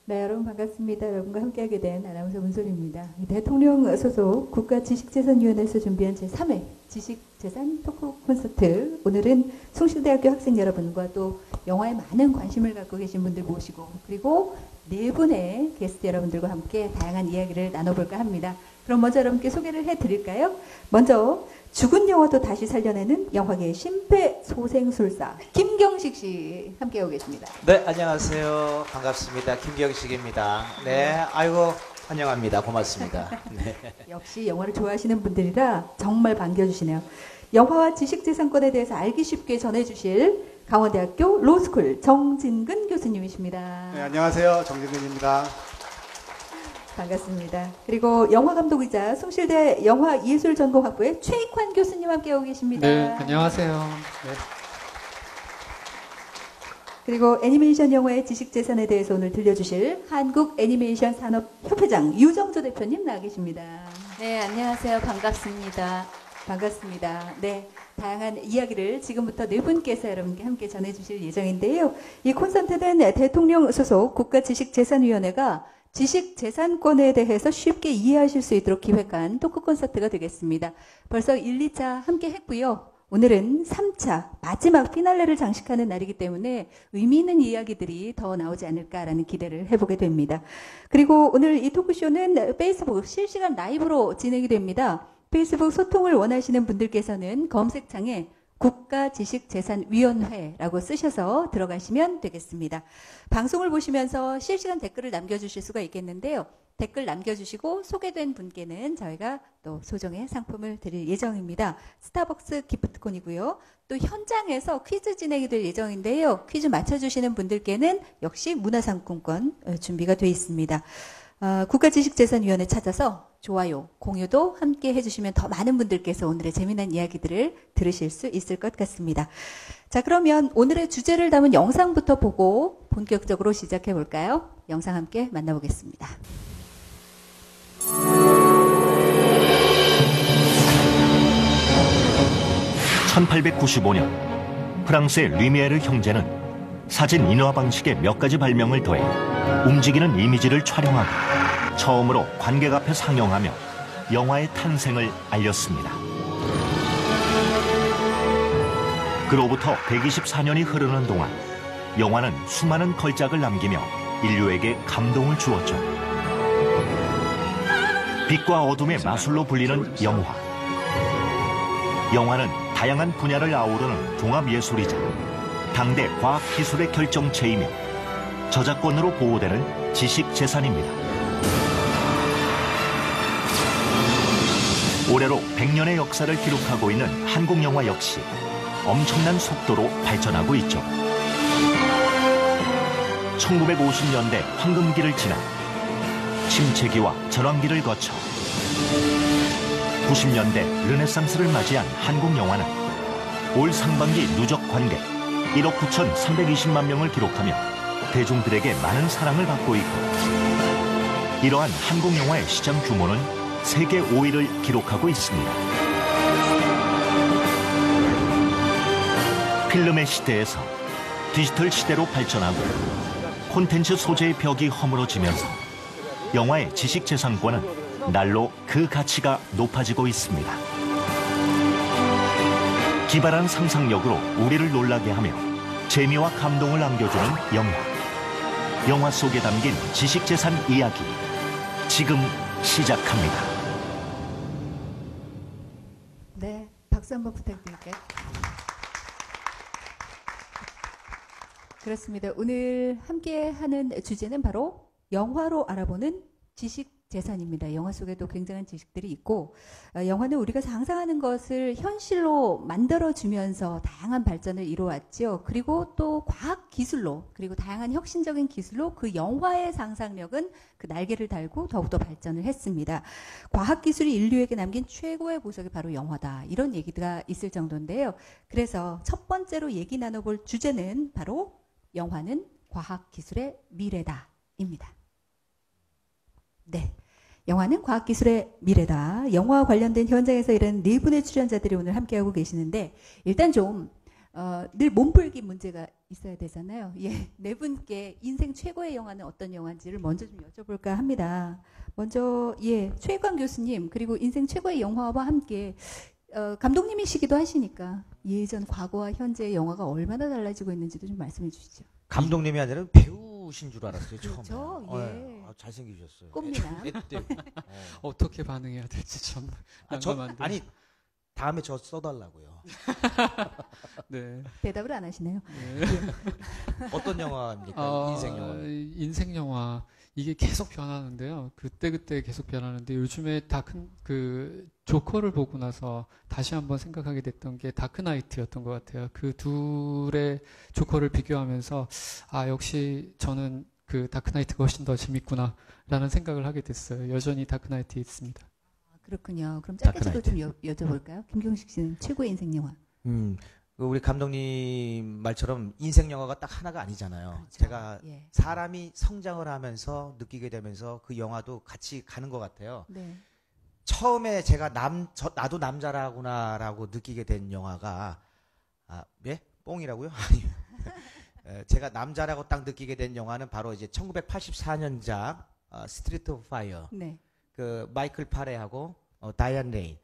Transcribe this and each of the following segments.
네, 여러분 반갑습니다. 여러분과 함께하게 된 아나운서 문솔입니다. 대통령 소속 국가지식재산위원회에서 준비한 제3회 지식재산 토크 콘서트. 오늘은 숭실대학교 학생 여러분과 또 영화에 많은 관심을 갖고 계신 분들 모시고, 그리고 네 분의 게스트 여러분들과 함께 다양한 이야기를 나눠볼까 합니다. 그럼 먼저 여러분께 소개를 해드릴까요? 먼저 죽은 영화도 다시 살려내는 영화계의 심폐소생술사 김경식 씨 함께하고 계십니다. 네, 안녕하세요. 반갑습니다. 김경식입니다. 네, 아이고 환영합니다. 고맙습니다. 네. 역시 영화를 좋아하시는 분들이라 정말 반겨주시네요. 영화와 지식재산권에 대해서 알기 쉽게 전해주실 강원대학교 로스쿨 정진근 교수님이십니다. 네, 안녕하세요. 정진근입니다. 반갑습니다. 그리고 영화감독이자 숭실대 영화예술전공학부의 최익환 교수님 함께하고 계십니다. 네, 안녕하세요. 네. 그리고 애니메이션 영화의 지식재산에 대해서 오늘 들려주실 한국애니메이션 산업협회장 유정조 대표님 나와 계십니다. 네, 안녕하세요. 반갑습니다. 반갑습니다. 네, 다양한 이야기를 지금부터 네 분께서 여러분께 함께 전해주실 예정인데요. 이 콘서트는 대통령 소속 국가지식재산위원회가 지식재산권에 대해서 쉽게 이해하실 수 있도록 기획한 토크 콘서트가 되겠습니다. 벌써 1, 2차 함께 했고요. 오늘은 3차 마지막 피날레를 장식하는 날이기 때문에 의미 있는 이야기들이 더 나오지 않을까라는 기대를 해보게 됩니다. 그리고 오늘 이 토크쇼는 페이스북 실시간 라이브로 진행이 됩니다. 페이스북 소통을 원하시는 분들께서는 검색창에 국가지식재산위원회라고 쓰셔서 들어가시면 되겠습니다. 방송을 보시면서 실시간 댓글을 남겨주실 수가 있겠는데요. 댓글 남겨주시고 소개된 분께는 저희가 또 소정의 상품을 드릴 예정입니다. 스타벅스 기프트콘이고요. 또 현장에서 퀴즈 진행이 될 예정인데요. 퀴즈 맞춰주시는 분들께는 역시 문화상품권 준비가 되어 있습니다. 국가지식재산위원회 찾아서 좋아요, 공유도 함께 해주시면 더 많은 분들께서 오늘의 재미난 이야기들을 들으실 수 있을 것 같습니다. 자, 그러면 오늘의 주제를 담은 영상부터 보고 본격적으로 시작해 볼까요? 영상 함께 만나보겠습니다. 1895년 프랑스의 르미에르 형제는 사진 인화 방식의 몇 가지 발명을 더해 움직이는 이미지를 촬영하고 처음으로 관객 앞에 상영하며 영화의 탄생을 알렸습니다. 그로부터 124년이 흐르는 동안 영화는 수많은 걸작을 남기며 인류에게 감동을 주었죠. 빛과 어둠의 마술로 불리는 영화. 영화는 다양한 분야를 아우르는 종합예술이자 당대 과학기술의 결정체이며 저작권으로 보호되는 지식재산입니다. 올해로 100년의 역사를 기록하고 있는 한국 영화 역시 엄청난 속도로 발전하고 있죠. 1950년대 황금기를 지나 침체기와 전환기를 거쳐 90년대 르네상스를 맞이한 한국 영화는 올 상반기 누적 관객 1억 9,320만 명을 기록하며 대중들에게 많은 사랑을 받고 있고, 이러한 한국 영화의 시장 규모는 세계 5위를 기록하고 있습니다. 필름의 시대에서 디지털 시대로 발전하고 콘텐츠 소재의 벽이 허물어지면서 영화의 지식재산권은 날로 그 가치가 높아지고 있습니다. 기발한 상상력으로 우리를 놀라게 하며 재미와 감동을 안겨주는 영화. 영화 속에 담긴 지식재산 이야기. 지금 시작합니다. 네, 박수 한번 부탁드릴게요. 그렇습니다. 오늘 함께하는 주제는 바로 영화로 알아보는 지식재산입니다. 영화 속에도 굉장한 지식들이 있고, 영화는 우리가 상상하는 것을 현실로 만들어주면서 다양한 발전을 이루어왔죠. 그리고 또 과학기술로, 그리고 다양한 혁신적인 기술로 그 영화의 상상력은 그 날개를 달고 더욱더 발전을 했습니다. 과학기술이 인류에게 남긴 최고의 보석이 바로 영화다. 이런 얘기가 있을 정도인데요. 그래서 첫 번째로 얘기 나눠볼 주제는 바로 영화는 과학기술의 미래다입니다. 네, 영화는 과학기술의 미래다. 영화와 관련된 현장에서 일하는 네 분의 출연자들이 오늘 함께하고 계시는데, 일단 좀 늘 몸풀기 문제가 있어야 되잖아요. 예, 네 분께 인생 최고의 영화는 어떤 영화인지를 먼저 좀 여쭤볼까 합니다. 먼저 예, 최강 교수님 그리고 인생 최고의 영화와 함께 감독님이시기도 하시니까 예전 과거와 현재의 영화가 얼마나 달라지고 있는지도 좀 말씀해 주시죠. 감독님이 아니라 배우신 줄 알았어요, 처음에. 그렇죠, 예. 잘생기셨어요. 꽃미남. 어떻게 반응해야 될지 좀 난감한데. 아니, 다음에 저 써달라고요. 네. 대답을 안 하시네요. 네. 어떤 영화입니까? 인생 영화. 인생 영화 이게 계속 변하는데요. 그때 계속 변하는데 요즘에 그 조커를 보고 나서 다시 한번 생각하게 됐던 게 다크나이트였던 것 같아요. 그 둘의 조커를 비교하면서 역시 저는 그 다크나이트가 훨씬 더 재밌구나라는 생각을 하게 됐어요. 여전히 다크나이트에 있습니다. 그렇군요. 그럼 짧게도 좀 다크나이트. 여쭤볼까요? 김경식 씨는 최고의 인생 영화. 우리 감독님 말처럼 인생 영화가 딱 하나가 아니잖아요. 그렇죠. 제가 예. 사람이 성장을 하면서 느끼게 되면서 그 영화도 같이 가는 것 같아요. 네. 처음에 제가 나도 남자라구나라고 느끼게 된 영화가 예? 뽕이라고요? 아니요. 제가 남자라고 딱 느끼게 된 영화는 바로 이제 1984년작 스트리트 오브 파이어. 네. 그 마이클 파레하고 다이안 레인.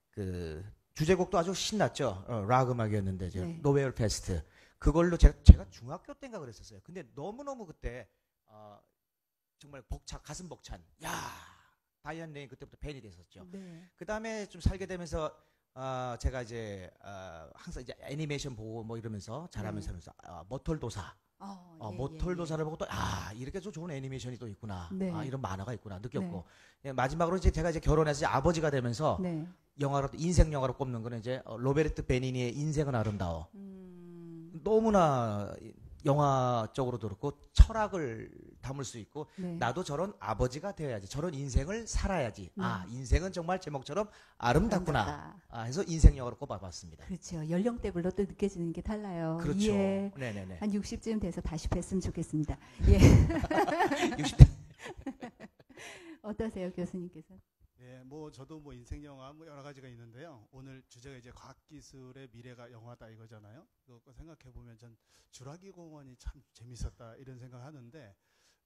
그 주제곡도 아주 신났죠. 락 음악이었는데 네. 노웨어 페스트. 그걸로 제가 중학교 때인가 그랬었어요. 근데 너무너무 그때 정말 가슴 벅찬. 야, 다이안 레인 그때부터 팬이 됐었죠. 네. 그다음에 좀 살게 되면서 제가 이제 항상 이제 애니메이션 보고 뭐 이러면서 자라면서 하면서 머털도사. 예, 머털도사를 보고 또 이렇게 좀 좋은 애니메이션이 또 있구나. 네. 이런 만화가 있구나 느꼈고. 예, 마지막으로 이제 제가 이제 결혼해서 이제 아버지가 되면서 네. 영화로 인생 영화로 꼽는 거는 이제 로베르트 베니니의 인생은 아름다워. 너무나 영화적으로도 그렇고 철학을 담을 수 있고 네. 나도 저런 아버지가 되어야지. 저런 인생을 살아야지. 인생은 정말 제목처럼 아름답구나. 해서 인생 영화로 꼽아봤습니다. 그렇죠. 연령대별로 또 느껴지는 게 달라요. 그렇죠. 예. 네네네. 한 60쯤 돼서 다시 뵀으면 좋겠습니다. 예. 60대. 어떠세요, 교수님께서? 네, 뭐 저도 뭐 인생 영화 뭐 여러 가지가 있는데요. 오늘 주제가 이제 과학기술의 미래가 영화다 이거잖아요. 그거 생각해 보면 전 주라기 공원이 참 재밌었다 이런 생각하는데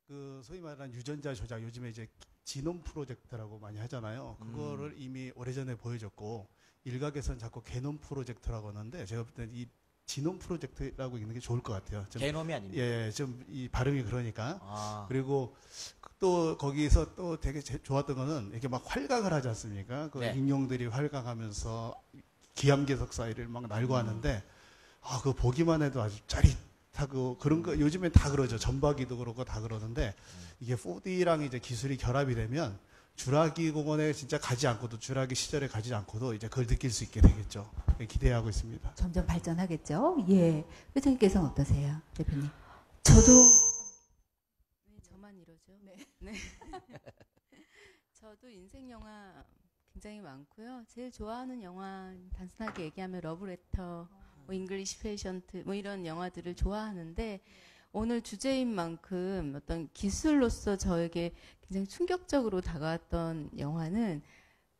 그 소위 말하는 유전자 조작 요즘에 이제 지놈 프로젝트라고 많이 하잖아요. 그거를 이미 오래전에 보여줬고 일각에서는 자꾸 게놈 프로젝트라고 하는데 제가 볼 때는 이 지놈 프로젝트라고 읽는 게 좋을 것 같아요. 게놈이 아닙니다. 예, 좀 이 발음이 그러니까. 아. 그리고 또 거기서 또 되게 좋았던 거는 이렇게 막 활강을 하지 않습니까? 그 네. 인용들이 활강하면서 기암괴석 사이를 막 날고 하는데 그거 보기만 해도 아주 짜릿하고 그런 거 요즘엔 다 그러죠. 전박이도 그렇고 다 그러는데 이게 4D랑 이제 기술이 결합이 되면 주라기 공원에 진짜 가지 않고도 주라기 시절에 가지 않고도 이제 그걸 느낄 수 있게 되겠죠. 기대하고 있습니다. 점점 발전하겠죠. 예. 회장님께서는 어떠세요, 대표님? 저도 왜 저만 이러죠? 네. 저도 인생 영화 굉장히 많고요. 제일 좋아하는 영화 단순하게 얘기하면 러브레터, 뭐 잉글리시 페이션트 뭐 이런 영화들을 좋아하는데 오늘 주제인 만큼 어떤 기술로서 저에게 굉장히 충격적으로 다가왔던 영화는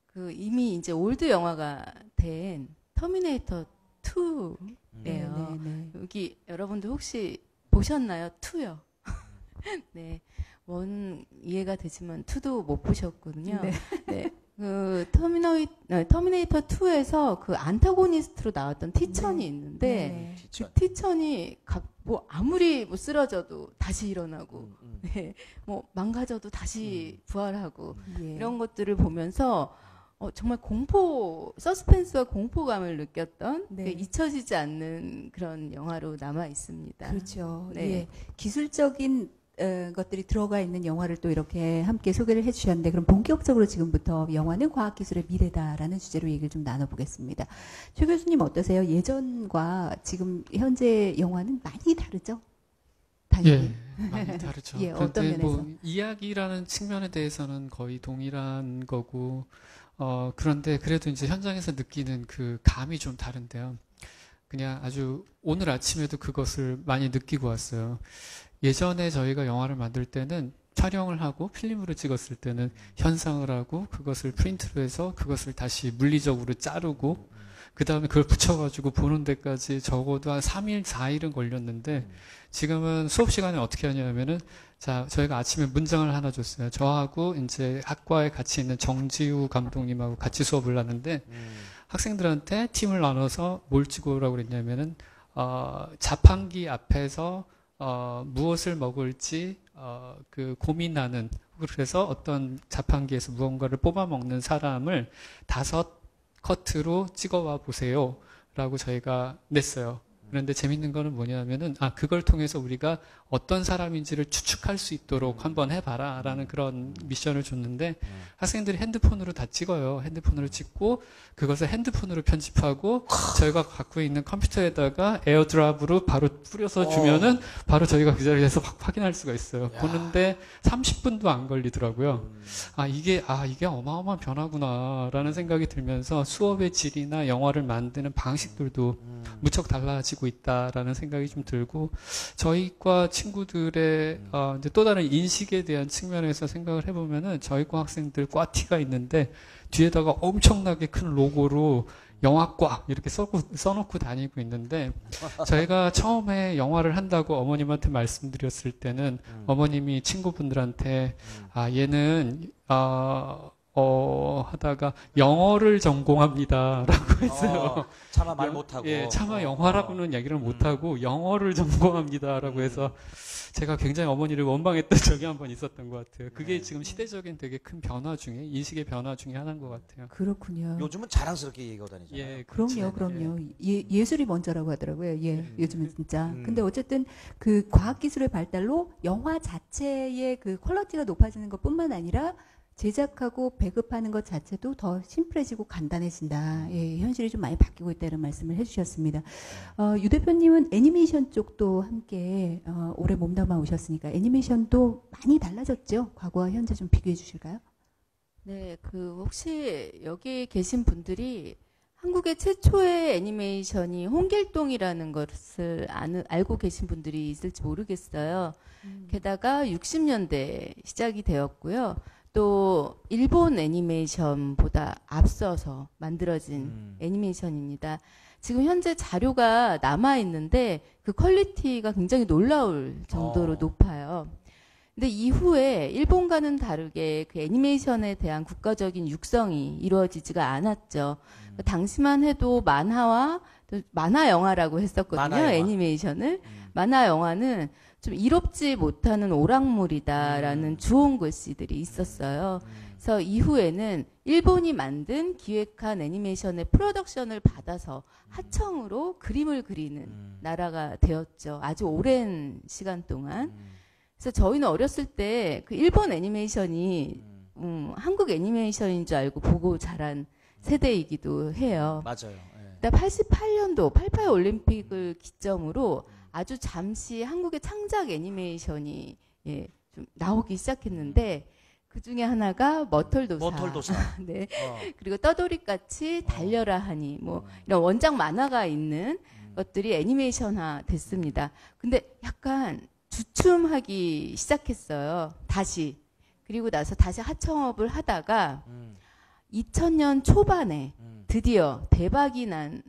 그 이미 이제 올드 영화가 된 터미네이터 2예요. 네. 여기 여러분들 혹시 보셨나요? 2요. 네. 원 이해가 되지만 2도 못 보셨거든요. 네. 그 터미네이터 2에서 그 안타고니스트로 나왔던 티천이 있는데 그 티천이 뭐 아무리 뭐 쓰러져도 다시 일어나고 네. 뭐 망가져도 다시 부활하고 이런 것들을 보면서 정말 서스펜스와 공포감을 느꼈던 네. 그 잊혀지지 않는 그런 영화로 남아 있습니다. 그렇죠. 네. 예. 기술적인 것들이 들어가 있는 영화를 또 이렇게 함께 소개를 해주셨는데 그럼 본격적으로 지금부터 영화는 과학기술의 미래다라는 주제로 얘기를 좀 나눠보겠습니다. 최 교수님 어떠세요? 예전과 지금 현재 영화는 많이 다르죠? 당연히. 예, 많이 다르죠. 예, 어떤 그런데 뭐 면에서? 이야기라는 측면에 대해서는 거의 동일한 거고, 그런데 그래도 이제 현장에서 느끼는 그 감이 좀 다른데요. 그냥 아주 오늘 아침에도 그것을 많이 느끼고 왔어요. 예전에 저희가 영화를 만들 때는 촬영을 하고 필름으로 찍었을 때는 현상을 하고 그것을 프린트로 해서 그것을 다시 물리적으로 자르고 그 다음에 그걸 붙여가지고 보는 데까지 적어도 한 3일, 4일은 걸렸는데 지금은 수업 시간에 어떻게 하냐면은 자, 저희가 아침에 문장을 하나 줬어요. 저하고 이제 학과에 같이 있는 정지우 감독님하고 같이 수업을 하는데 학생들한테 팀을 나눠서 뭘 찍어오라고 그랬냐면은 자판기 앞에서 무엇을 먹을지 그 고민하는, 그래서 어떤 자판기에서 무언가를 뽑아 먹는 사람을 5커트로 찍어와 보세요 라고 저희가 냈어요. 그런데 재밌는 거는 뭐냐면은 그걸 통해서 우리가 어떤 사람인지를 추측할 수 있도록 한번 해봐라 라는 그런 미션을 줬는데 학생들이 핸드폰으로 다 찍어요. 핸드폰으로 찍고 그것을 핸드폰으로 편집하고 저희가 갖고 있는 컴퓨터에다가 에어드랍으로 바로 뿌려서 주면은 바로 저희가 그 자리에서 확인할 수가 있어요. 보는데 30분도 안 걸리더라고요. 이게 어마어마한 변화구나 라는 생각이 들면서 수업의 질이나 영화를 만드는 방식들도 무척 달라지고 있다라는 생각이 좀 들고, 저희과 친구들의 이제 또 다른 인식에 대한 측면에서 생각을 해보면은 저희과 학생들 과티가 있는데 뒤에다가 엄청나게 큰 로고로 영화과 이렇게 써놓고 다니고 있는데, 저희가 처음에 영화를 한다고 어머님한테 말씀드렸을 때는 어머님이 친구분들한테 얘는 하다가 영어를 전공합니다라고 했어요. 차마 말 못하고. 예, 차마 영화라고는 얘기를 못하고 영어를 전공합니다라고 해서 제가 굉장히 어머니를 원망했던 적이 한 번 있었던 것 같아요. 그게 지금 시대적인 되게 큰 변화 중에, 인식의 변화 중에 하나인 것 같아요. 그렇군요. 요즘은 자랑스럽게 얘기하고 다니잖아요. 예, 그럼요. 예술이 먼저라고 하더라고요. 요즘은 진짜. 근데 어쨌든 그 과학기술의 발달로 영화 자체의 그 퀄리티가 높아지는 것 뿐만 아니라 제작하고 배급하는 것 자체도 더 심플해지고 간단해진다. 예, 현실이 좀 많이 바뀌고 있다는 말씀을 해주셨습니다. 유 대표님은 애니메이션 쪽도 함께 오래 몸담아 오셨으니까 애니메이션도 많이 달라졌죠? 과거와 현재 좀 비교해 주실까요? 네, 혹시 여기 계신 분들이 한국의 최초의 애니메이션이 홍길동이라는 것을 알고 계신 분들이 있을지 모르겠어요. 게다가 60년대 시작이 되었고요. 또 일본 애니메이션보다 앞서서 만들어진 애니메이션입니다. 지금 현재 자료가 남아 있는데 그 퀄리티가 굉장히 놀라울 정도로 높아요. 근데 이후에 일본과는 다르게 그 애니메이션에 대한 국가적인 육성이 이루어지지가 않았죠. 당시만 해도 만화 영화라고 했었거든요. 만화 영화. 애니메이션을. 만화 영화는 좀 이롭지 못하는 오락물이다라는 주온 글씨들이 있었어요. 그래서 이후에는 일본이 만든 기획한 애니메이션의 프로덕션을 받아서 하청으로 그림을 그리는 나라가 되었죠. 아주 오랜 시간 동안. 그래서 저희는 어렸을 때 그 일본 애니메이션이 한국 애니메이션인 줄 알고 보고 자란 세대이기도 해요. 맞아요. 88년도 88 올림픽을 기점으로 아주 잠시 한국의 창작 애니메이션이 좀 나오기 시작했는데 그 중에 하나가 머털도사. 네. 그리고 떠돌이같이 달려라 하니 뭐 이런 원작 만화가 있는 것들이 애니메이션화 됐습니다. 근데 약간 주춤하기 시작했어요. 다시. 그리고 나서 다시 하청업을 하다가 2000년 초반에 드디어 대박이 난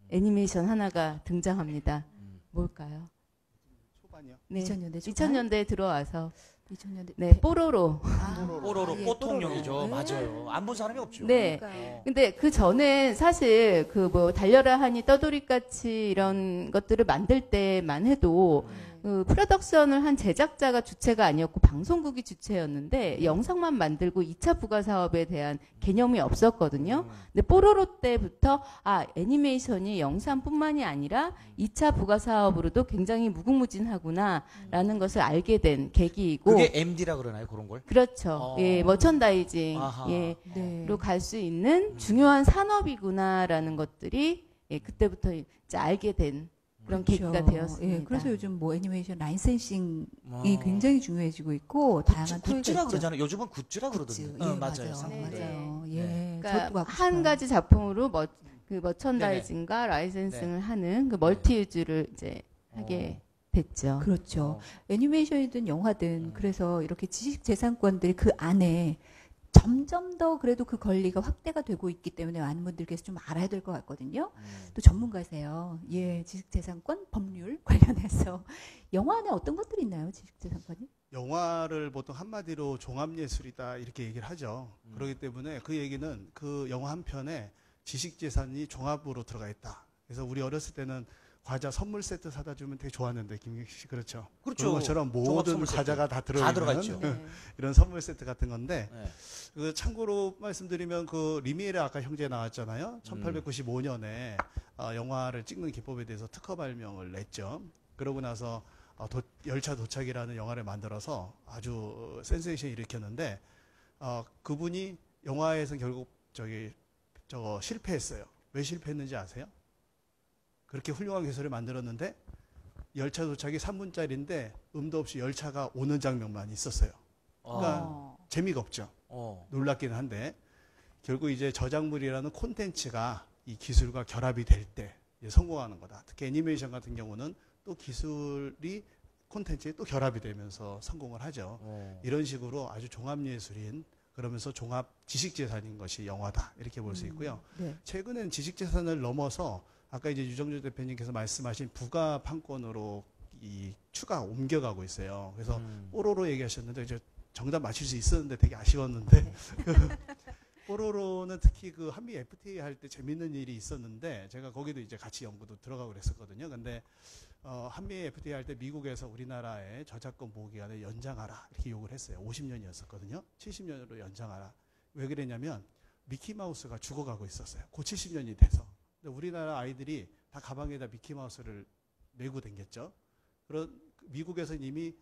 애니메이션 하나가 등장합니다. 뭘까요? 초반이요? 네. 2000년대 2000년대에 들어와서 2000년대. 네, 뽀로로. 뽀로로 예, 꽃통령이죠. 뽀로로. 맞아요. 안 본 사람이 없죠. 네. 그러니까요. 근데 그 전에 사실 그 뭐 달려라 하니 떠돌이같이 이런 것들을 만들 때만 해도 그 프로덕션을 한 제작자가 주체가 아니었고 방송국이 주체였는데 영상만 만들고 2차 부가 사업에 대한 개념이 없었거든요. 근데 뽀로로 때부터 애니메이션이 영상뿐만이 아니라 2차 부가 사업으로도 굉장히 무궁무진하구나라는 것을 알게 된 계기이고. 그게 MD라 그러나요? 그런 걸? 그렇죠. 예, 머천다이징. 아하. 예. 네. 로 갈 수 있는 중요한 산업이구나라는 것들이 그때부터 이제 알게 된 그런 계기가 되었습니다. 예, 그래서 요즘 뭐 애니메이션 라이센싱이 어. 굉장히 중요해지고 있고 다양한 토요가 굿즈라 있죠. 그러잖아요. 요즘은 굿즈라 굿즈. 그러던데. 예, 맞아요. 맞아요. 네. 예, 그러니까 저도 갖고 한 싶어요. 가지 작품으로 그 머천다이징과 라이센싱을 하는 그 멀티유즈를 이제 하게 됐죠. 그렇죠. 애니메이션이든 영화든 그래서 이렇게 지식재산권들이 그 안에 점점 더 그래도 그 권리가 확대가 되고 있기 때문에 많은 분들께서 좀 알아야 될 것 같거든요. 또 전문가세요. 예, 지식재산권 법률 관련해서 영화 안에 어떤 것들이 있나요, 지식재산권이? 영화를 보통 한마디로 종합예술이다 이렇게 얘기를 하죠. 그렇기 때문에 그 얘기는 그 영화 한 편에 지식재산이 종합으로 들어가 있다. 그래서 우리 어렸을 때는 과자 선물 세트 사다 주면 되게 좋았는데, 김경식 씨 그렇죠? 그렇죠. 그런 것처럼 모든 과자가 다 들어가 있죠. 들어있는 네. 이런 선물 세트 같은 건데, 네. 그 참고로 말씀드리면 그 리미에르 아까 형제 나왔잖아요. 1895년에 영화를 찍는 기법에 대해서 특허 발명을 냈죠. 그러고 나서 열차 도착이라는 영화를 만들어서 아주 센세이션 일으켰는데, 그분이 영화에서 결국 저거 실패했어요. 왜 실패했는지 아세요? 그렇게 훌륭한 기술을 만들었는데 열차 도착이 3분짜리인데 음도 없이 열차가 오는 장면만 있었어요. 그러니까 재미가 없죠. 놀랍기는 한데, 결국 이제 저작물이라는 콘텐츠가 이 기술과 결합이 될 때 성공하는 거다. 특히 애니메이션 같은 경우는 또 기술이 콘텐츠에 또 결합이 되면서 성공을 하죠. 이런 식으로 아주 종합예술인, 그러면서 종합 지식재산인 것이 영화다, 이렇게 볼 수 있고요. 네. 최근엔 지식재산을 넘어서 아까 이제 유정주 대표님께서 말씀하신 부가 판권으로 이 추가 옮겨가고 있어요. 그래서 뽀로로 얘기하셨는데 이제 정답 맞힐 수 있었는데 되게 아쉬웠는데, 뽀로로는 특히 그 한미 FTA 할 때 재밌는 일이 있었는데, 제가 거기도 이제 같이 연구도 들어가고 그랬었거든요. 근데 한미 FTA 할 때 미국에서 우리나라의 저작권 보호 기간을 연장하라 이렇게 요구를 했어요. 50년이었었거든요. 70년으로 연장하라. 왜 그랬냐면 미키마우스가 죽어가고 있었어요. 그 70년이 돼서. 근데 우리나라 아이들이 다 가방에다 미키마우스를 메고 댕겼죠. 그런 미국에서 이미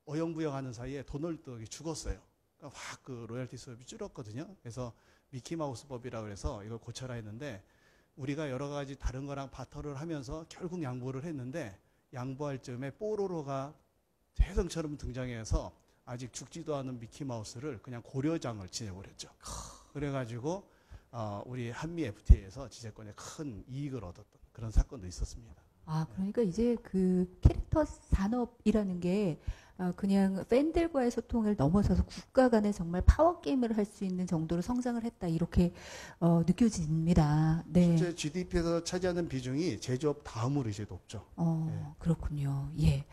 어영부영하는 사이에 도널드가 죽었어요. 그러니까 확 그 로열티 수입이 줄었거든요. 그래서 미키마우스법이라고 해서 이걸 고쳐라 했는데, 우리가 여러 가지 다른 거랑 바터를 하면서 결국 양보를 했는데, 양보할 즈음에 뽀로로가 혜성처럼 등장해서 아직 죽지도 않은 미키마우스를 그냥 고려장을 지내버렸죠. 그래가지고 우리 한미 FTA에서 지재권에 큰 이익을 얻었던 그런 사건도 있었습니다. 아, 그러니까 이제 그 캐릭터 산업이라는 게 그냥 팬들과의 소통을 넘어서서 국가 간에 정말 파워 게임을 할 수 있는 정도로 성장을 했다, 이렇게 느껴집니다. 네. 실제 GDP에서 차지하는 비중이 제조업 다음으로 이제 높죠. 그렇군요. 예.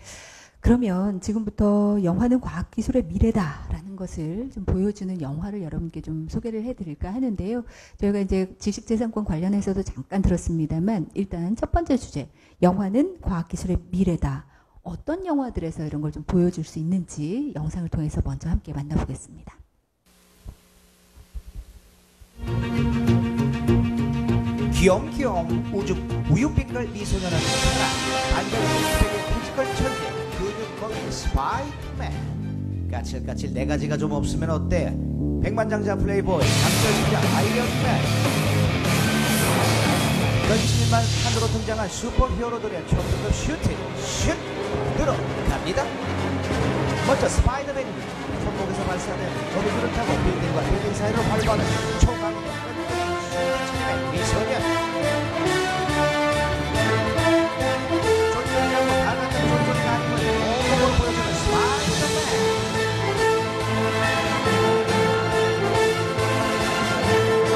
그러면 지금부터 영화는 과학기술의 미래다라는 것을 좀 보여주는 영화를 여러분께 좀 소개를 해드릴까 하는데요. 저희가 이제 지식재산권 관련해서도 잠깐 들었습니다만, 일단 첫 번째 주제, 영화는 과학기술의 미래다. 어떤 영화들에서 이런 걸 좀 보여줄 수 있는지 영상을 통해서 먼저 함께 만나보겠습니다. 귀염귀염 우유빛깔 미소년은 반전의 피지컬 천재 근육거인 스파이더맨. 까칠까칠 네 가지가 좀 없으면 어때? 백만장자 플레이보이 강철신자 아이언맨. 전신만 산으로 등장한 슈퍼히어로들의 초특급 슈팅 슛 들어갑니다. 먼저 스파이더맨입니다. 손목에서 발사된 거미줄을 타고 빌딩과 빌딩 사이로 활보하는 초강력 슈퍼체의 미소년. 존재하고 강한 존재가 아닌 모범을 보여주는 스파이더맨.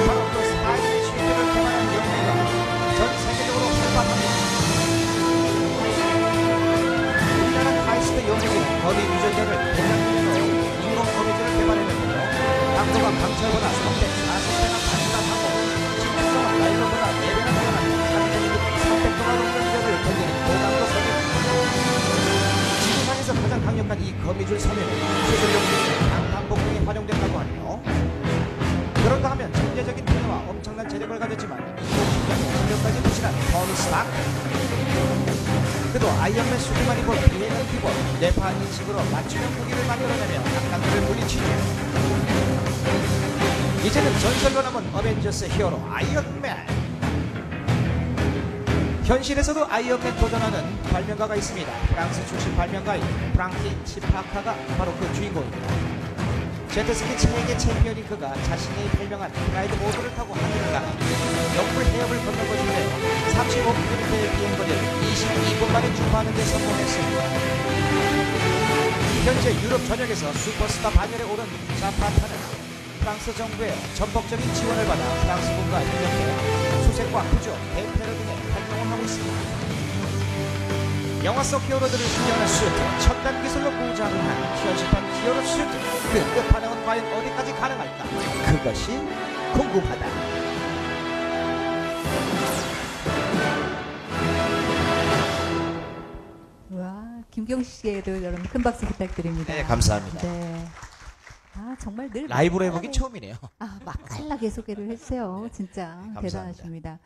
바로 그 스파이더맨 슈팅을 개발한 연구가 전 세계적으로 활발합니다. 우리나라 카이스트 연구진은 거미 유전자를 대량으로 인공 거미줄을 개발했는데요. 강도가 강철보다 340배나 단단하고 집중성은 나일론보다 4배나 뛰어난 300도가 넘는 거미줄을 견디는 고강도 섬유. 지구상에서 가장 강력한 이 거미줄 섬유는 수술 용도의 강탄복용에 활용된다고 하네요. 그런가 하면 천재적인 두뇌와 엄청난 재력을 가졌지만 인공신경까지 부실한 토니 스타크. 그도 아이언맨 수리만 입고 비행을 피고 뇌파 인식으로 맞춤형 무기를 만들어내며 악당들을 물리치죠. 이제는 전설로 남은 어벤져스 히어로 아이언맨. 현실에서도 아이언맨 도전하는 발명가가 있습니다. 프랑스 출신 발명가인 프랑키 치파카가 바로 그 주인공입니다. 제트스키 세계 챔피언인 그가 자신이 발명한 프라이드 모드를 타고 하늘을 날아 영불 해협을 건넌 것인데요. 35km의 비행거리를 22분 만에 주파하는 데 성공했습니다. 현재 유럽 전역에서 슈퍼스타 반열에 오른 자파타는 프랑스 정부의 전폭적인 지원을 받아 프랑스군과 협력해 수색과 구조, 대테러 등의 활동을 하고 있습니다. 영화 속 히어로들을 흉내하는 슈트, 첨단 기술로 구장을 한 현실판 히어로 슈트, 그 끝판왕은 과연 어디까지 가능할까? 그것이 궁금하다. 와, 김경식 씨에도 여러분 큰 박수 부탁드립니다. 네, 감사합니다. 네. 아, 정말 늘 라이브로 해보기 맛깔나게- 처음이네요. 아, 맛깔나게 소개를 해주세요. 진짜 감사합니다. 대단하십니다.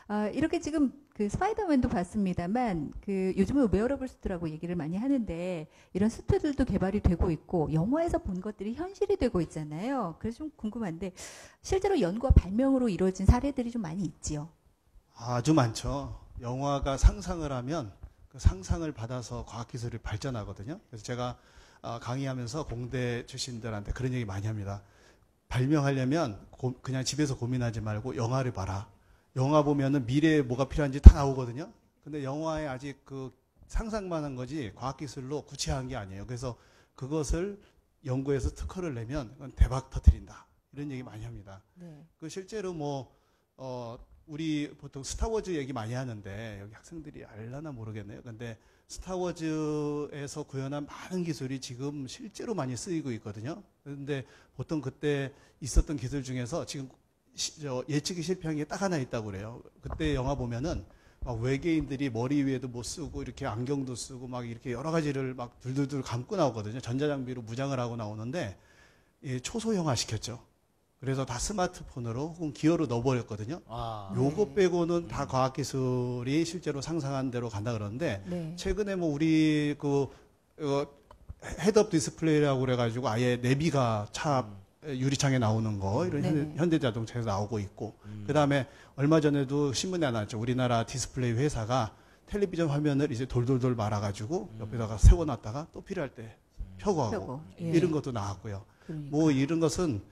아, 이렇게 지금 그 스파이더맨도 봤습니다만, 그 요즘은 웨어러블 수트라고 얘기를 많이 하는데, 이런 수트들도 개발이 되고 있고, 영화에서 본 것들이 현실이 되고 있잖아요. 그래서 좀 궁금한데, 실제로 연구와 발명으로 이루어진 사례들이 좀 많이 있지요. 아주 많죠. 영화가 상상을 하면 그 상상을 받아서 과학기술이 발전하거든요. 그래서 제가 강의하면서 공대 출신들한테 그런 얘기 많이 합니다. 발명하려면 그냥 집에서 고민하지 말고 영화를 봐라. 영화 보면은 미래에 뭐가 필요한지 다 나오거든요. 근데 영화에 아직 그 상상만 한 거지 과학기술로 구체화한 게 아니에요. 그래서 그것을 연구해서 특허를 내면 그건 대박 터뜨린다. 이런 얘기 많이 합니다. 네. 그 실제로 우리 보통 스타워즈 얘기 많이 하는데 여기 학생들이 알려나 모르겠네요. 근데 스타워즈에서 구현한 많은 기술이 지금 실제로 많이 쓰이고 있거든요. 그런데 보통 그때 있었던 기술 중에서 지금 예측이 실패한 게 딱 하나 있다고 그래요. 그때 영화 보면은 막 외계인들이 머리 위에도 못 쓰고 이렇게 안경도 쓰고 막 이렇게 여러 가지를 막 둘둘둘 감고 나오거든요. 전자장비로 무장을 하고 나오는데 초소형화 시켰죠. 그래서 다 스마트폰으로 혹은 기어로 넣어버렸거든요. 요거 빼고는 다 과학기술이 실제로 상상한 대로 간다 그러는데 네. 최근에 우리 헤드업 디스플레이라고 그래가지고 아예 내비가 차 유리창에 나오는 거 이런 네네. 현대자동차에서 나오고 있고 그 다음에 얼마 전에도 신문에 나왔죠. 우리나라 디스플레이 회사가 텔레비전 화면을 이제 돌돌돌 말아가지고 옆에다가 세워놨다가 또 필요할 때 펴고 하고 펴고, 예. 이런 것도 나왔고요. 그러니까. 이런 것은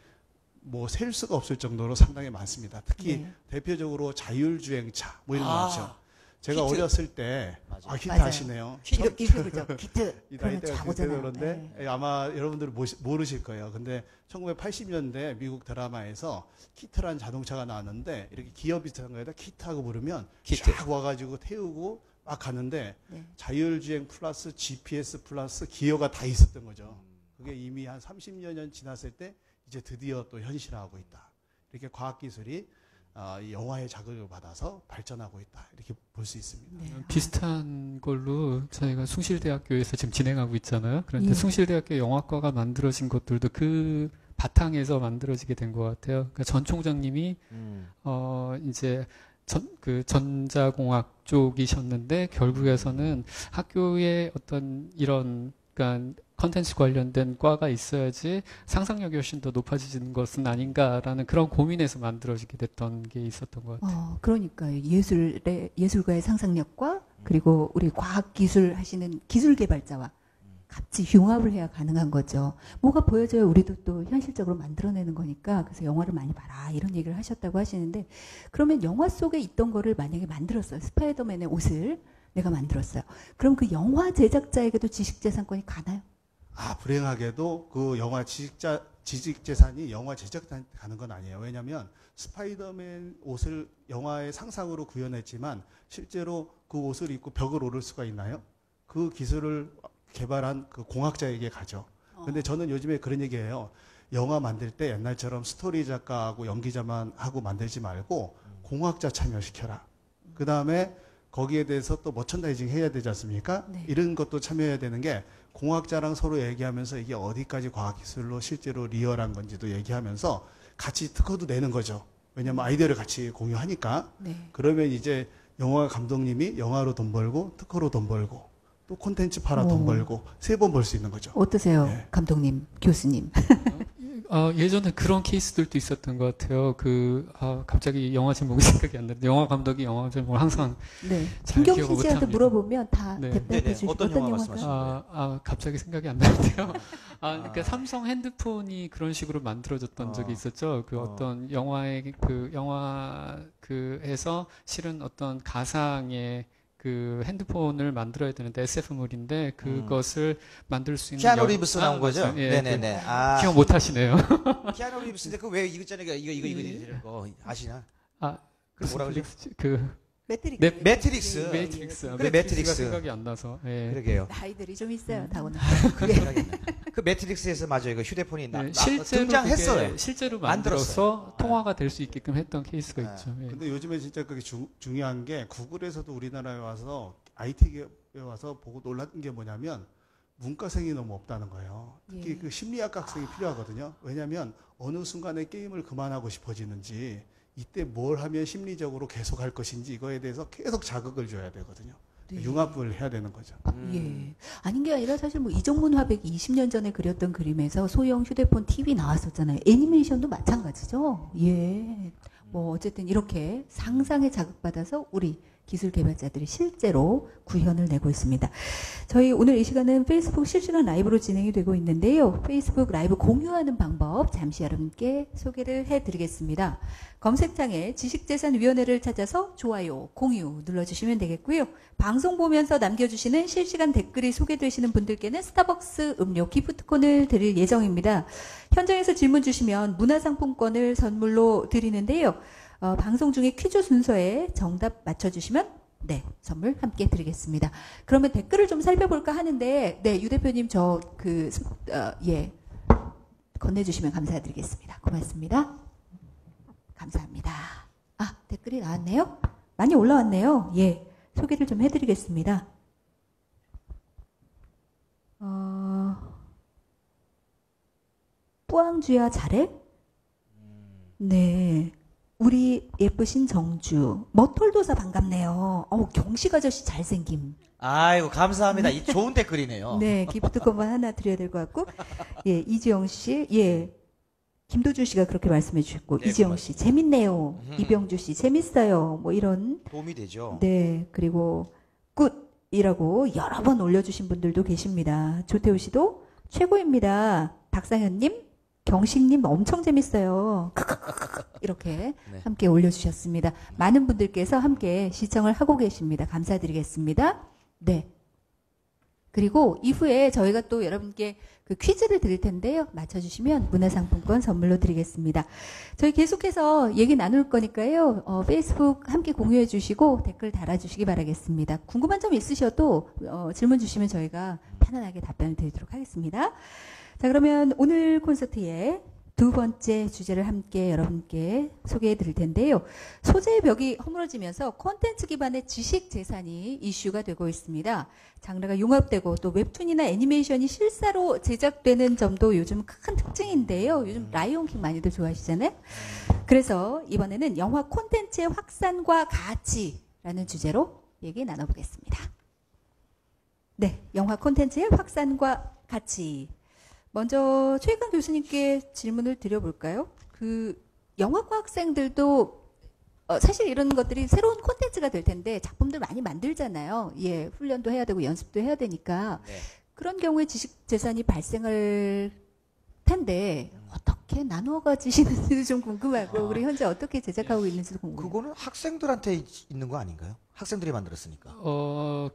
셀 수가 없을 정도로 상당히 많습니다. 특히 네. 대표적으로 자율주행차 이런 거 많죠. 제가 키트. 어렸을 때 맞아요. 키트 맞아요. 아시네요. 이름이죠. 키트. 이 그러면 나이대가 자고잖아요. 그런데 네. 아마 여러분들은 모르실 거예요. 근데 1980년대 미국 드라마에서 키트라는 자동차가 나왔는데 이렇게 기어 비슷한 거에다 키트하고 부르면 키트. 쫙 와가지고 태우고 막 가는데 네. 자율주행 플러스 GPS 플러스 기어가 다 있었던 거죠. 그게 이미 한 30여 년 지났을 때 이제 드디어 또 현실화하고 있다. 이렇게 과학기술이 이 영화의 자극을 받아서 발전하고 있다. 이렇게 볼 수 있습니다. 네. 비슷한 걸로 저희가 숭실대학교에서 지금 진행하고 있잖아요. 그런데 예. 숭실대학교 영화과가 만들어진 것들도 그 바탕에서 만들어지게 된 것 같아요. 그러니까 전 총장님이 이제 전자공학 쪽이셨는데 결국에서는 학교에 어떤 이런 그러니까 컨텐츠 관련된 과가 있어야지 상상력이 훨씬 더 높아지는 것은 아닌가라는 그런 고민에서 만들어지게 됐던 게 있었던 것 같아요. 그러니까요. 예술가의 상상력과 그리고 우리 과학기술 하시는 기술 개발자와 같이 융합을 해야 가능한 거죠. 뭐가 보여져야 우리도 또 현실적으로 만들어내는 거니까 그래서 영화를 많이 봐라 이런 얘기를 하셨다고 하시는데 그러면 영화 속에 있던 거를 만약에 만들었어요. 스파이더맨의 옷을 내가 만들었어요. 그럼 그 영화 제작자에게도 지식재산권이 가나요? 불행하게도 그 영화 지식재산이 영화 제작자한테 가는 건 아니에요. 왜냐하면 스파이더맨 옷을 영화의 상상으로 구현했지만 실제로 그 옷을 입고 벽을 오를 수가 있나요? 그 기술을 개발한 그 공학자에게 가죠. 근데 저는 요즘에 그런 얘기해요. 영화 만들 때 옛날처럼 스토리 작가하고 연기자만 하고 만들지 말고 공학자 참여시켜라. 그 다음에 거기에 대해서 또 머천다이징 해야 되지 않습니까? 네. 이런 것도 참여해야 되는 게 공학자랑 서로 얘기하면서 이게 어디까지 과학기술로 실제로 리얼한 건지도 얘기하면서 같이 특허도 내는 거죠. 왜냐하면 아이디어를 같이 공유하니까. 네. 그러면 이제 영화 감독님이 영화로 돈 벌고 특허로 돈 벌고 또 콘텐츠 팔아 돈 오. 벌고 3번 벌 수 있는 거죠. 어떠세요? 네. 감독님, 교수님. 예전에 그런 케이스들도 있었던 것 같아요. 갑자기 영화 제목이 생각이 안 나는데 영화 감독이 영화 제목을 항상 네. 잘 기억을 김경신 씨한테 못합니다. 물어보면 다 네. 대답해 네네. 주시고 어떤 영화 말씀하시는 영화가? 갑자기 생각이 안 나는데요. 그러니까 삼성 핸드폰이 그런 식으로 만들어졌던 적이 있었죠. 어떤 영화의 영화에서 실은 어떤 가상의 그 핸드폰을 만들어야 되는데 SF물인데 그것을 만들 수 있는 키아누 리브스 나온 거죠? 맞아요. 예, 네네네. 아, 기억 못 하시네요. 키아누 리브스인데 그 왜 이거 있잖아요. 이거 이런 거 아시나? 아, 그 뭐라 그러죠? 매트릭스. 네, 매트릭스. 매트릭스. 그래, 매트릭스가 매트릭스. 생각이 안 나서. 예. 그러게요. 나이들이 좀 있어요, 다오는. 그 매트릭스에서 맞아요. 그 휴대폰이 실제로 등장했어요. 그게 실제로 만들었어요. 만들어서 통화가 될 수 있게끔 했던 케이스가 있죠. 예. 근데 요즘에 진짜 그게 중요한 게 구글에서도 우리나라에 와서 IT 기업에 와서 보고 놀란 게 뭐냐면 문과생이 너무 없다는 거예요. 특히 예. 그 심리학 학생이 필요하거든요. 왜냐하면 어느 순간에 게임을 그만하고 싶어지는지 이때 뭘 하면 심리적으로 계속 할 것인지 이거에 대해서 계속 자극을 줘야 되거든요. 네. 융합을 해야 되는 거죠. 예. 아닌 게 아니라 사실 뭐 이정문 화백이 20년 전에 그렸던 그림에서 소형 휴대폰 TV 나왔었잖아요. 애니메이션도 마찬가지죠. 예. 뭐 어쨌든 이렇게 상상에 자극받아서 우리 기술 개발자들이 실제로 구현을 내고 있습니다. 저희 오늘 이 시간은 페이스북 실시간 라이브로 진행이 되고 있는데요. 페이스북 라이브 공유하는 방법 잠시 여러분께 소개를 해드리겠습니다. 검색창에 지식재산위원회를 찾아서 좋아요, 공유 눌러주시면 되겠고요. 방송 보면서 남겨주시는 실시간 댓글이 소개되시는 분들께는 스타벅스 음료 기프트콘을 드릴 예정입니다. 현장에서 질문 주시면 문화상품권을 선물로 드리는데요. 방송 중에 퀴즈 순서에 정답 맞춰주시면 네, 선물 함께 드리겠습니다. 그러면 댓글을 좀 살펴볼까 하는데, 네, 유 대표님 예, 건네주시면 감사드리겠습니다. 고맙습니다. 감사합니다. 아, 댓글이 나왔네요? 많이 올라왔네요. 예, 소개를 좀 해드리겠습니다. 뿌앙주야 잘해? 네. 우리 예쁘신 정주 머털도사 반갑네요. 경식 아저씨 잘생김. 아이고 감사합니다. 이 좋은 댓글이네요. 네, 기프트콘만 하나 드려야 될 것 같고, 예, 이지영 씨, 예, 김도준 씨가 그렇게 말씀해 주셨고, 네, 이지영 씨 재밌네요. 이병주 씨 재밌어요. 뭐 이런. 도움이 되죠. 네, 그리고 굿이라고 여러 번 올려주신 분들도 계십니다. 조태우 씨도 최고입니다. 박상현님, 경식님 엄청 재밌어요. 이렇게 네. 함께 올려주셨습니다. 많은 분들께서 함께 시청을 하고 계십니다. 감사드리겠습니다. 네. 그리고 이후에 저희가 또 여러분께 그 퀴즈를 드릴 텐데요. 맞춰주시면 문화상품권 선물로 드리겠습니다. 저희 계속해서 얘기 나눌 거니까요. 페이스북 함께 공유해 주시고 댓글 달아주시기 바라겠습니다. 궁금한 점 있으셔도 질문 주시면 저희가 편안하게 답변을 드리도록 하겠습니다. 자, 그러면 오늘 콘서트의 두 번째 주제를 함께 여러분께 소개해 드릴 텐데요. 소재의 벽이 허물어지면서 콘텐츠 기반의 지식 재산이 이슈가 되고 있습니다. 장르가 융합되고 또 웹툰이나 애니메이션이 실사로 제작되는 점도 요즘 큰 특징인데요. 요즘 라이온킹 많이들 좋아하시잖아요. 그래서 이번에는 영화 콘텐츠의 확산과 가치라는 주제로 얘기 나눠보겠습니다. 네, 영화 콘텐츠의 확산과 가치. 먼저 최익환 교수님께 질문을 드려볼까요? 그 영화과 학생들도 사실 이런 것들이 새로운 콘텐츠가 될 텐데 작품들 많이 만들잖아요. 예, 훈련도 해야 되고 연습도 해야 되니까 네. 그런 경우에 지식 재산이 발생할 텐데 어떻게 나누어 가지시는지도 좀 궁금하고 우리 현재 어떻게 제작하고 있는지도 궁금해요. 그거는 학생들한테 있는 거 아닌가요? 학생들이 만들었으니까.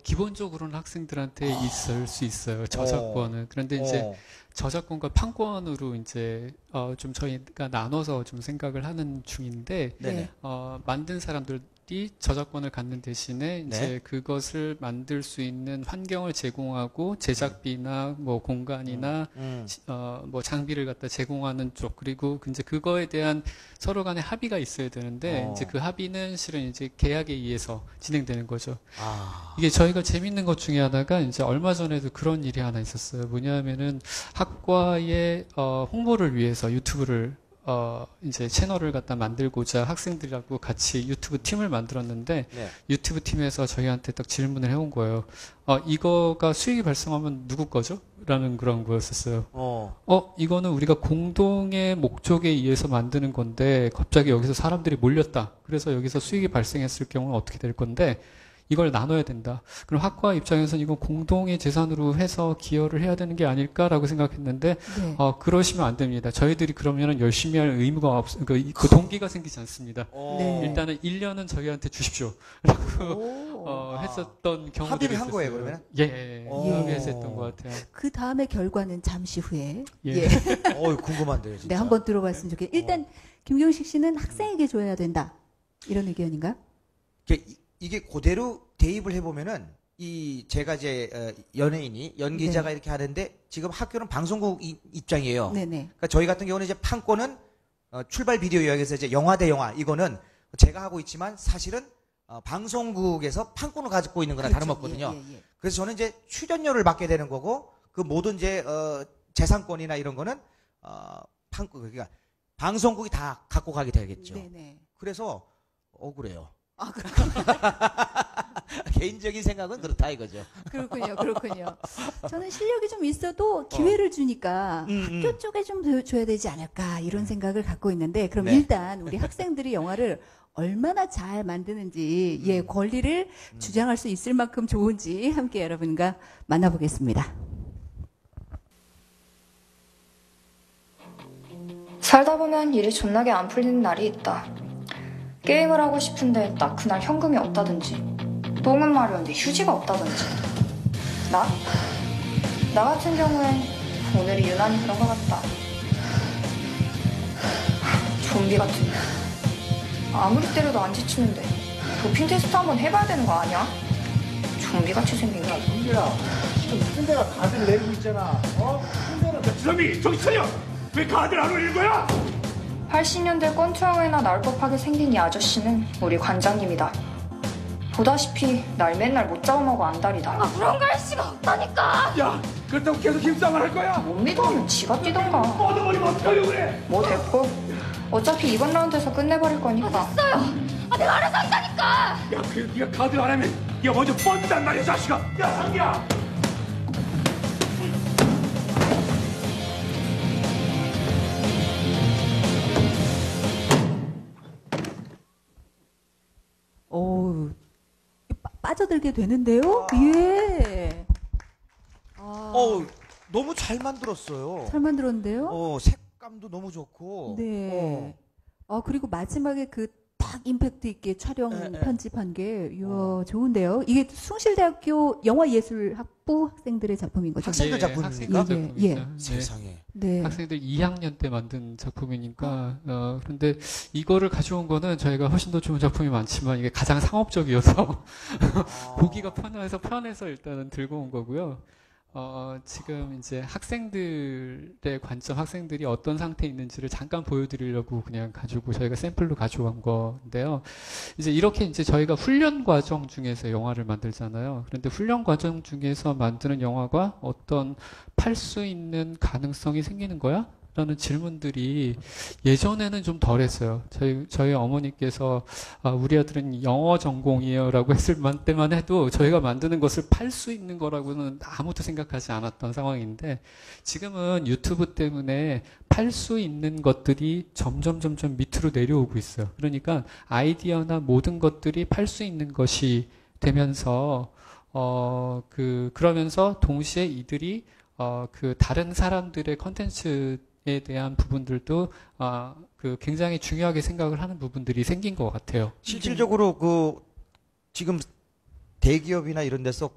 기본적으로는 학생들한테 있을 수 있어요. 저작권은. 그런데 이제 저작권과 판권으로 이제 좀 저희가 나눠서 좀 생각을 하는 중인데 네네. 만든 사람들이 저작권을 갖는 대신에 이제 네. 그것을 만들 수 있는 환경을 제공하고 제작비나 뭐 공간이나 뭐 장비를 갖다 제공하는 쪽 그리고 이제 그거에 대한 서로 간의 합의가 있어야 되는데 이제 그 합의는 실은 이제 계약에 의해서 진행되는 거죠. 이게 저희가 재밌는 것 중에 하나가 이제 얼마 전에도 그런 일이 하나 있었어요. 뭐냐면은 학과의 홍보를 위해서 유튜브를 이제 채널을 갖다 만들고자 학생들하고 같이 유튜브 팀을 만들었는데 네. 유튜브 팀에서 저희한테 딱 질문을 해온 거예요. 이거가 수익이 발생하면 누구 거죠? 라는 그런 거였었어요. 이거는 우리가 공동의 목적에 의해서 만드는 건데 갑자기 여기서 사람들이 몰렸다. 그래서 여기서 수익이 발생했을 경우는 어떻게 될 건데 이걸 나눠야 된다. 그럼 학과 입장에서는 이건 공동의 재산으로 해서 기여를 해야 되는 게 아닐까라고 생각했는데 네. 그러시면 안 됩니다. 저희들이 그러면은 열심히 할 의무가 그 동기가 생기지 않습니다. 네. 일단은 1년은 저희한테 주십시오. 했었던 경우들이 합의를 한 거예요, 있었어요. 그러면? 예, 오. 합의해서 했던 것 같아요. 그 다음에 결과는 잠시 후에 예. 궁금한데요, 진짜. 네, 한번 들어봤으면 좋겠어요. 일단 김경식 씨는 학생에게 줘야 된다. 이런 의견인가? 이게 그대로 대입을 해보면은 제가 이제 연예인이 연기자가 네. 이렇게 하는데 지금 학교는 방송국 입장이에요. 네네. 그러니까 저희 같은 경우는 이제 판권은 출발 비디오 요약에서 이제 영화 대 영화 이거는 제가 하고 있지만 사실은 방송국에서 판권을 가지고 있는 거나 그렇죠. 다름없거든요. 예, 예, 예. 그래서 저는 이제 출연료를 받게 되는 거고 그 모든 이제 재산권이나 이런 거는 판권 그러니까 방송국이 다 갖고 가게 되겠죠. 네네. 그래서 억울해요. 아, 그렇군요. 개인적인 생각은 그렇다 이거죠. 그렇군요. 저는 실력이 좀 있어도 기회를 주니까 학교 쪽에 좀 줘야 되지 않을까 이런 생각을 갖고 있는데 그럼 네. 일단 우리 학생들이 영화를 얼마나 잘 만드는지 예 권리를 주장할 수 있을 만큼 좋은지 함께 여러분과 만나보겠습니다. 살다 보면 일이 존나게 안 풀리는 날이 있다. 게임을 하고 싶은데 딱 그날 현금이 없다든지 똥은 마려운데 휴지가 없다든지 나 같은 경우엔 오늘이 유난히 그런 것 같다. 좀비 같은 년. 아무리 때려도 안 지치는데 도핑 테스트 한번 해봐야 되는 거 아니야? 좀비같이 생긴 거. 형제야, 지금 무슨 데가 가드를 내리고 있잖아. 형제는 주섬이 정신 차려! 왜 가드를 안 올리는 거야? 80년대 권투영화에나 나올 법하게 생긴 이 아저씨는 우리 관장님이다. 보다시피 날 맨날 못 잡아먹어 안달이다. 그런 거 할 수가 없다니까. 야, 그렇다고 계속 힘싸움을 할 거야? 못 믿어하면 지가 뛰던가. 뻗어버리면 어떡하려고 그래? 뭐 됐고 어차피 이번 라운드에서 끝내버릴 거니까. 내가 알아서 한다니까. 야, 그래도 네가 가드를 안 하면 네가 먼저 뻗는단 말이야, 자식아. 야, 상기야! 오, 빠져들게 되는데요? 예. 아, 너무 잘 만들었어요. 잘 만들었는데요? 색감도 너무 좋고. 네. 그리고 마지막에 그 딱 임팩트 있게 촬영 네. 편집한 게, 이야, 좋은데요? 이게 숭실대학교 영화예술학부 학생들의 작품인 거죠? 학생들 작품입니까? 학생들 작품이죠. 예. 네. 세상에. 네. 학생들 2학년 때 만든 작품이니까 그런데 이거를 가져온 거는 저희가 훨씬 더 좋은 작품이 많지만 이게 가장 상업적이어서 보기가 편해서 일단은 들고 온 거고요. 지금 이제 학생들의 관점, 학생들이 어떤 상태에 있는지를 잠깐 보여드리려고 그냥 가지고 저희가 샘플로 가져온 건데요. 이제 이렇게 이제 저희가 훈련 과정 중에서 영화를 만들잖아요. 그런데 훈련 과정 중에서 만드는 영화가 어떤 팔 수 있는 가능성이 생기는 거야? 라는 질문들이 예전에는 좀 덜했어요. 저희 어머니께서 우리 아들은 영어 전공이에요 라고 했을 때만 해도 저희가 만드는 것을 팔 수 있는 거라고는 아무도 생각하지 않았던 상황인데 지금은 유튜브 때문에 팔 수 있는 것들이 점점 밑으로 내려오고 있어요. 그러니까 아이디어나 모든 것들이 팔 수 있는 것이 되면서 그러면서 동시에 이들이 그 다른 사람들의 컨텐츠에 대한 부분들도 굉장히 중요하게 생각을 하는 부분들이 생긴 것 같아요. 실질적으로 지금 대기업이나 이런 데서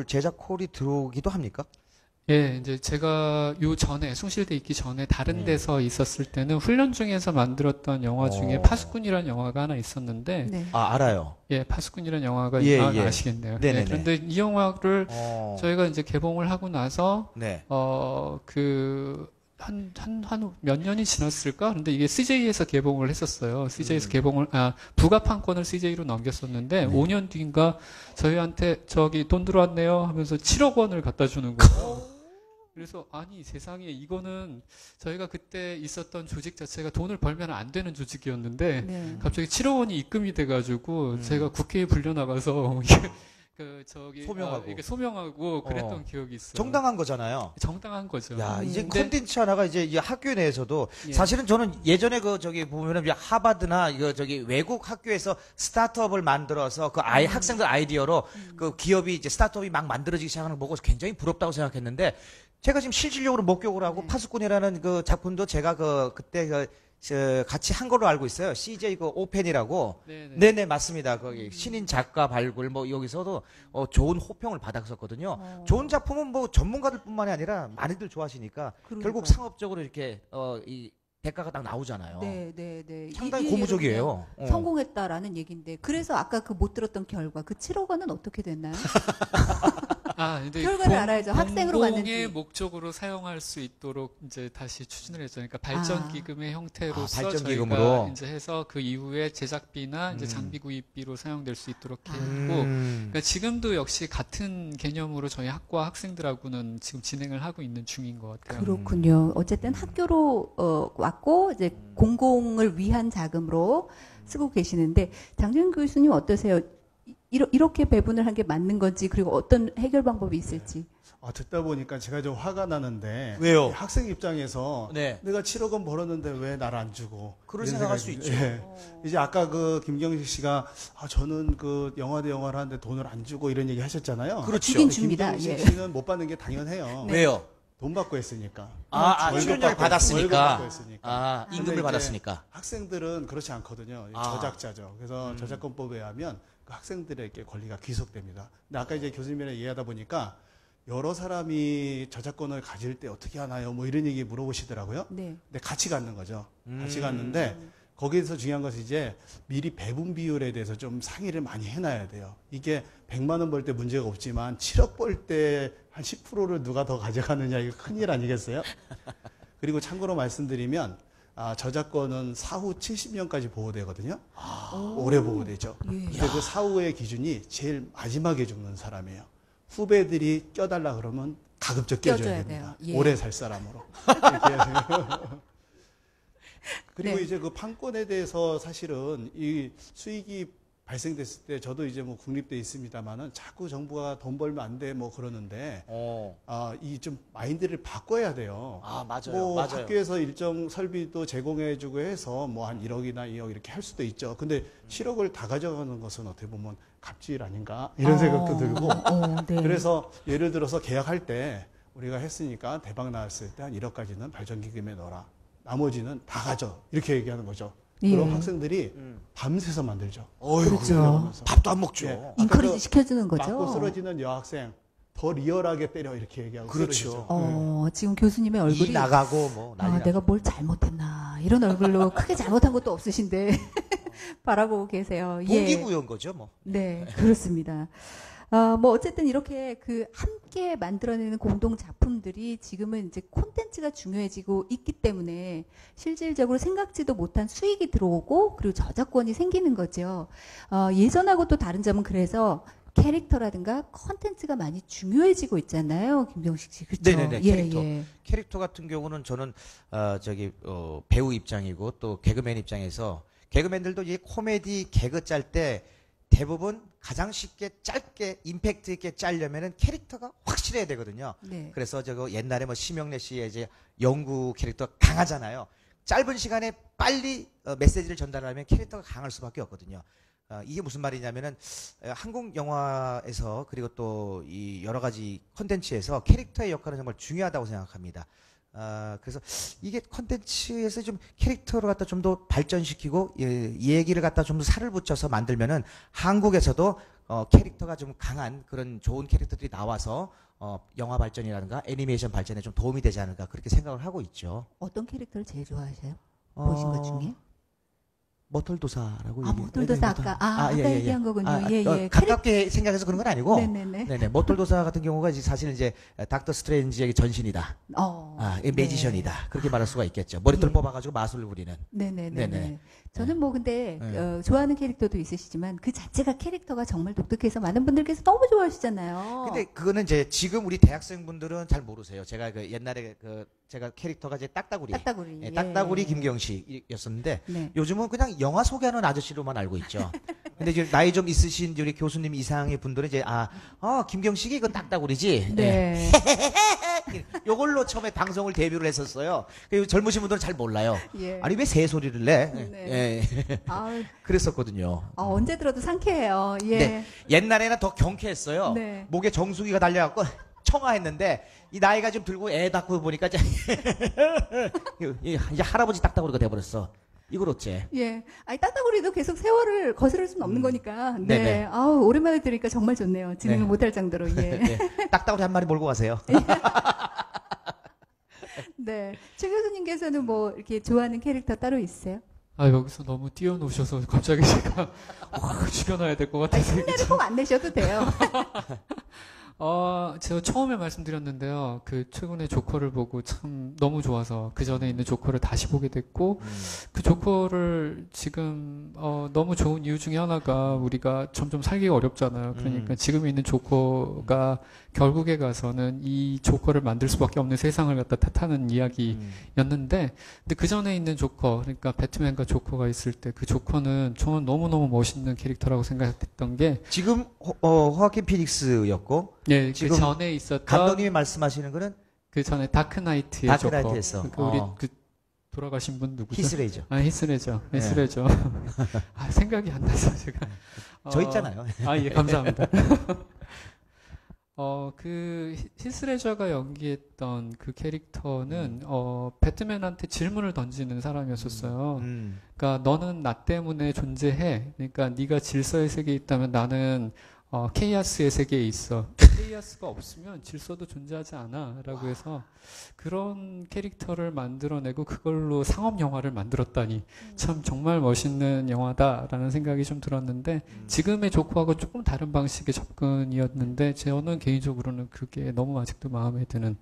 제작 콜이 들어오기도 합니까? 예, 이제 제가 숭실대 있기 전에 다른 데서 있었을 때는 훈련 중에서 만들었던 영화 중에 파수꾼이라는 영화가 하나 있었는데, 네. 알아요. 예, 파수꾼이라는 영화가 예. 아시겠네요. 네네네. 예, 그런데 이 영화를 저희가 이제 개봉을 하고 나서, 네. 한 몇 년이 지났을까? 근데 이게 CJ에서 개봉을 했었어요. CJ에서 부가판권을 CJ로 넘겼었는데, 5년 뒤인가 저희한테 돈 들어왔네요 하면서 7억 원을 갖다 주는 거예요. 그래서 아니 세상에 이거는 저희가 그때 있었던 조직 자체가 돈을 벌면 안 되는 조직이었는데 네. 갑자기 7억 원이 입금이 돼가지고 제가 국회에 불려 나가서 소명하고. 이게 소명하고 그랬던 기억이 있어요. 정당한 거잖아요. 정당한 거죠. 야, 이제 근데- 콘텐츠 하나가 이제 이 학교 내에서도 예. 사실은 저는 예전에 보면은 이제 하버드나 외국 학교에서 스타트업을 만들어서 그 학생들 아이디어로 그 기업이 이제 스타트업이 막 만들어지기 시작하는 거 보고 굉장히 부럽다고 생각했는데 제가 지금 실질적으로 목격을 하고 네. 파수꾼이라는 그 작품도 제가 그때 같이 한 걸로 알고 있어요. CJ 오펜이라고. 네네. 네네, 맞습니다. 거기 신인 작가 발굴 여기서도 좋은 호평을 받았었거든요. 좋은 작품은 뭐 전문가들뿐만이 아니라 많이들 좋아하시니까 그러니까요. 결국 상업적으로 이렇게 이 대가가 딱 나오잖아요. 네, 네, 네. 상당히 이 고무적이에요. 그냥 성공했다라는 얘기인데 그래서 아까 그 못 들었던 결과 그 7억 원은 어떻게 됐나요? 근데 결과를 알아야죠. 학생으로 공공의 갔는지. 목적으로 사용할 수 있도록 이제 다시 추진을 했죠. 그러니까 발전 기금의 형태로서 발전 저희가 기금으로. 이제 해서 그 이후에 제작비나 이제 장비 구입비로 사용될 수 있도록 했고, 그러니까 지금도 역시 같은 개념으로 저희 학과 학생들하고는 지금 진행을 하고 있는 중인 것 같아요. 그렇군요. 어쨌든 학교로 왔고 이제 공공을 위한 자금으로 쓰고 계시는데 장준 교수님 어떠세요? 이렇게 배분을 한 게 맞는 건지 그리고 어떤 해결 방법이 있을지. 듣다 보니까 제가 좀 화가 나는데 왜요? 학생 입장에서 네. 내가 7억 원 벌었는데 왜 나를 안 주고 그럴 이런 생각할 생각이 수 있죠. 예. 이제 아까 그 김경식 씨가 저는 그 영화대 영화를 하는데 돈을 안 주고 이런 얘기 하셨잖아요. 그렇죠. 주긴 줍니다. 김경식 예. 씨는 못 받는 게 당연해요. 왜요? 돈 받고 했으니까. 출연료를 월급 받고 받았으니까. 했으니까. 임금을 근데 이제 받았으니까. 학생들은 그렇지 않거든요. 저작자죠. 그래서 저작권법에 의하면 그 학생들에게 권리가 귀속됩니다. 근데 아까 이제 교수님이랑 얘기하다 보니까 여러 사람이 저작권을 가질 때 어떻게 하나요? 뭐 이런 얘기 물어보시더라고요. 네. 근데 같이 갖는 거죠. 같이 갖는데 거기에서 중요한 것은 이제 미리 배분 비율에 대해서 좀 상의를 많이 해놔야 돼요. 이게 100만 원 벌 때 문제가 없지만 7억 벌 때 한 10%를 누가 더 가져가느냐 이거 큰일 아니겠어요? 그리고 참고로 말씀드리면 저작권은 사후 70년까지 보호되거든요. 오래 보호되죠. 근데 그 사후의 기준이 제일 마지막에 죽는 사람이에요. 후배들이 껴달라 그러면 가급적 껴줘야 됩니다. 돼요. 예. 오래 살 사람으로. 이렇게 해서. 그리고 네. 이제 그 판권에 대해서 사실은 이 수익이 발생됐을 때 저도 이제 뭐 국립대 있습니다만은 자꾸 정부가 돈 벌면 안 돼 뭐 그러는데 이 좀 마인드를 바꿔야 돼요. 맞아요. 뭐 맞아요. 학교에서 일정 설비도 제공해주고 해서 뭐 한 1억이나 2억 이렇게 할 수도 있죠. 근데 7억을 다 가져가는 것은 어떻게 보면 갑질 아닌가 이런 생각도 들고. 네. 그래서 예를 들어서 계약할 때 우리가 했으니까 대박 나왔을 때 한 1억까지는 발전기금에 넣어라. 나머지는 다 가져. 이렇게 얘기하는 거죠. 예. 그럼 학생들이 밤새서 만들죠. 그렇죠. 밥도 안 먹죠. 예. 인커리지 시켜주는 맞고 거죠. 쓰러지는 여학생 더 리얼하게 때려 이렇게 얘기하고 그렇죠. 쓰러지죠. 지금 교수님의 얼굴이 이 나가고 뭐 난리 내가 뭘 잘못했나 이런 얼굴로 크게 잘못한 것도 없으신데 바라보고 계세요. 동기부여인 거죠, 뭐. 네, 그렇습니다. 뭐 어쨌든 이렇게 그 함께 만들어내는 공동 작품들이 지금은 이제 콘텐츠가 중요해지고 있기 때문에 실질적으로 생각지도 못한 수익이 들어오고 그리고 저작권이 생기는 거죠. 예전하고 또 다른 점은 그래서 캐릭터라든가 콘텐츠가 많이 중요해지고 있잖아요, 김경식 씨. 그렇죠? 네네네, 캐릭터. 캐릭터 같은 경우는 저는 배우 입장이고 또 개그맨 입장에서 개그맨들도 이 코미디 개그 짤 때 대부분 가장 쉽게 짧게 임팩트 있게 짜려면은 캐릭터가 확실해야 되거든요. 네. 그래서 옛날에 뭐 심영래 씨의 이제 영구 캐릭터 강하잖아요. 짧은 시간에 빨리 메시지를 전달하면 캐릭터가 강할 수밖에 없거든요. 이게 무슨 말이냐면은 한국 영화에서 그리고 또 이 여러 가지 콘텐츠에서 캐릭터의 역할은 정말 중요하다고 생각합니다. 그래서 이게 콘텐츠에서 좀 캐릭터를 갖다 좀 더 발전시키고 이 얘기를 갖다 좀 더 살을 붙여서 만들면은 한국에서도 캐릭터가 좀 강한 그런 좋은 캐릭터들이 나와서 영화 발전이라든가 애니메이션 발전에 좀 도움이 되지 않을까 그렇게 생각을 하고 있죠. 어떤 캐릭터를 제일 좋아하세요? 보신 것 중에? 머털도사라고. 머털도사 아까 얘기한 거군요. 예. 가깝게 생각해서 그런 건 아니고. 네네네. 머털도사 같은 경우가 사실은 이제 닥터 스트레인지의 전신이다. 매지션이다. 그렇게 말할 수가 있겠죠. 머리털 뽑아가지고 마술을 부리는. 네네네. 저는 뭐 근데 좋아하는 캐릭터도 있으시지만 그 자체가 캐릭터가 정말 독특해서 많은 분들께서 너무 좋아하시잖아요. 근데 그거는 이제 지금 우리 대학생분들은 잘 모르세요. 제가 옛날에 제가 캐릭터가 이제 딱따구리 김경식이었었는데 요즘은 그냥 영화 소개하는 아저씨로만 알고 있죠. 근데 이제 나이 좀 있으신 우리 교수님 이상의 분들은 이제 김경식이 이건 딱따구리지. 네. 요걸로 처음에 방송을 데뷔를 했었어요. 그리고 젊으신 분들은 잘 몰라요. 예. 아니 왜 새 소리를 내? 네. 예. 아, 그랬었거든요. 언제 들어도 상쾌해요. 예. 네. 옛날에는 더 경쾌했어요. 네. 목에 정수기가 달려갖고 청아했는데 이 나이가 좀 들고 애 낳고 보니까 이제 이제 할아버지 딱따구리가 돼버렸어. 이걸 어째? 예. 아니, 따따구리도 계속 세월을 거스를 수는 없는 거니까. 네. 네네. 아우, 오랜만에 들으니까 정말 좋네요. 진행을 네. 못할 정도로. 예. 네. 딱따구리 한 마리 몰고 가세요. 네. 최 교수님께서는 뭐 이렇게 좋아하는 캐릭터 따로 있으세요? 여기서 너무 띄워놓으셔서 갑자기 제가 확 죽여놔야 될 것 같아서. 흉내를 꼭 안 내셔도 돼요. 제가 처음에 말씀드렸는데요. 그 최근에 조커를 보고 참 너무 좋아서 그 전에 있는 조커를 다시 보게 됐고, 그 조커를 지금 너무 좋은 이유 중에 하나가 우리가 점점 살기가 어렵잖아요. 그러니까 지금 있는 조커가 결국에 가서는 이 조커를 만들 수밖에 없는 세상을 갖다 탓하는 이야기였는데, 근데 그 전에 있는 조커, 그러니까 배트맨과 조커가 있을 때 그 조커는 저는 너무너무 멋있는 캐릭터라고 생각했던 게 지금 호아킨 피닉스였고 예, 그 지금 전에 있었던 감독님이 말씀하시는 거는 그 전에 다크나이트의 다크나이트에서. 조커. 그러니까 우리 그 돌아가신 분 누구죠? 히스레이저. 히스레저. 네. 히스레저. 생각이 안 나서 제가. 저 있잖아요. 예, 감사합니다. 그 히스레저가 연기했던 그 캐릭터는 배트맨한테 질문을 던지는 사람이었었어요. 그러니까 너는 나 때문에 존재해. 그러니까 네가 질서의 세계에 있다면 나는 케이아스의 세계에 있어. 케이아스가 없으면 질서도 존재하지 않아. 라고 해서 그런 캐릭터를 만들어내고 그걸로 상업 영화를 만들었다니 참 정말 멋있는 영화다라는 생각이 좀 들었는데 지금의 조커하고 조금 다른 방식의 접근이었는데 저는 개인적으로는 그게 너무 아직도 마음에 드는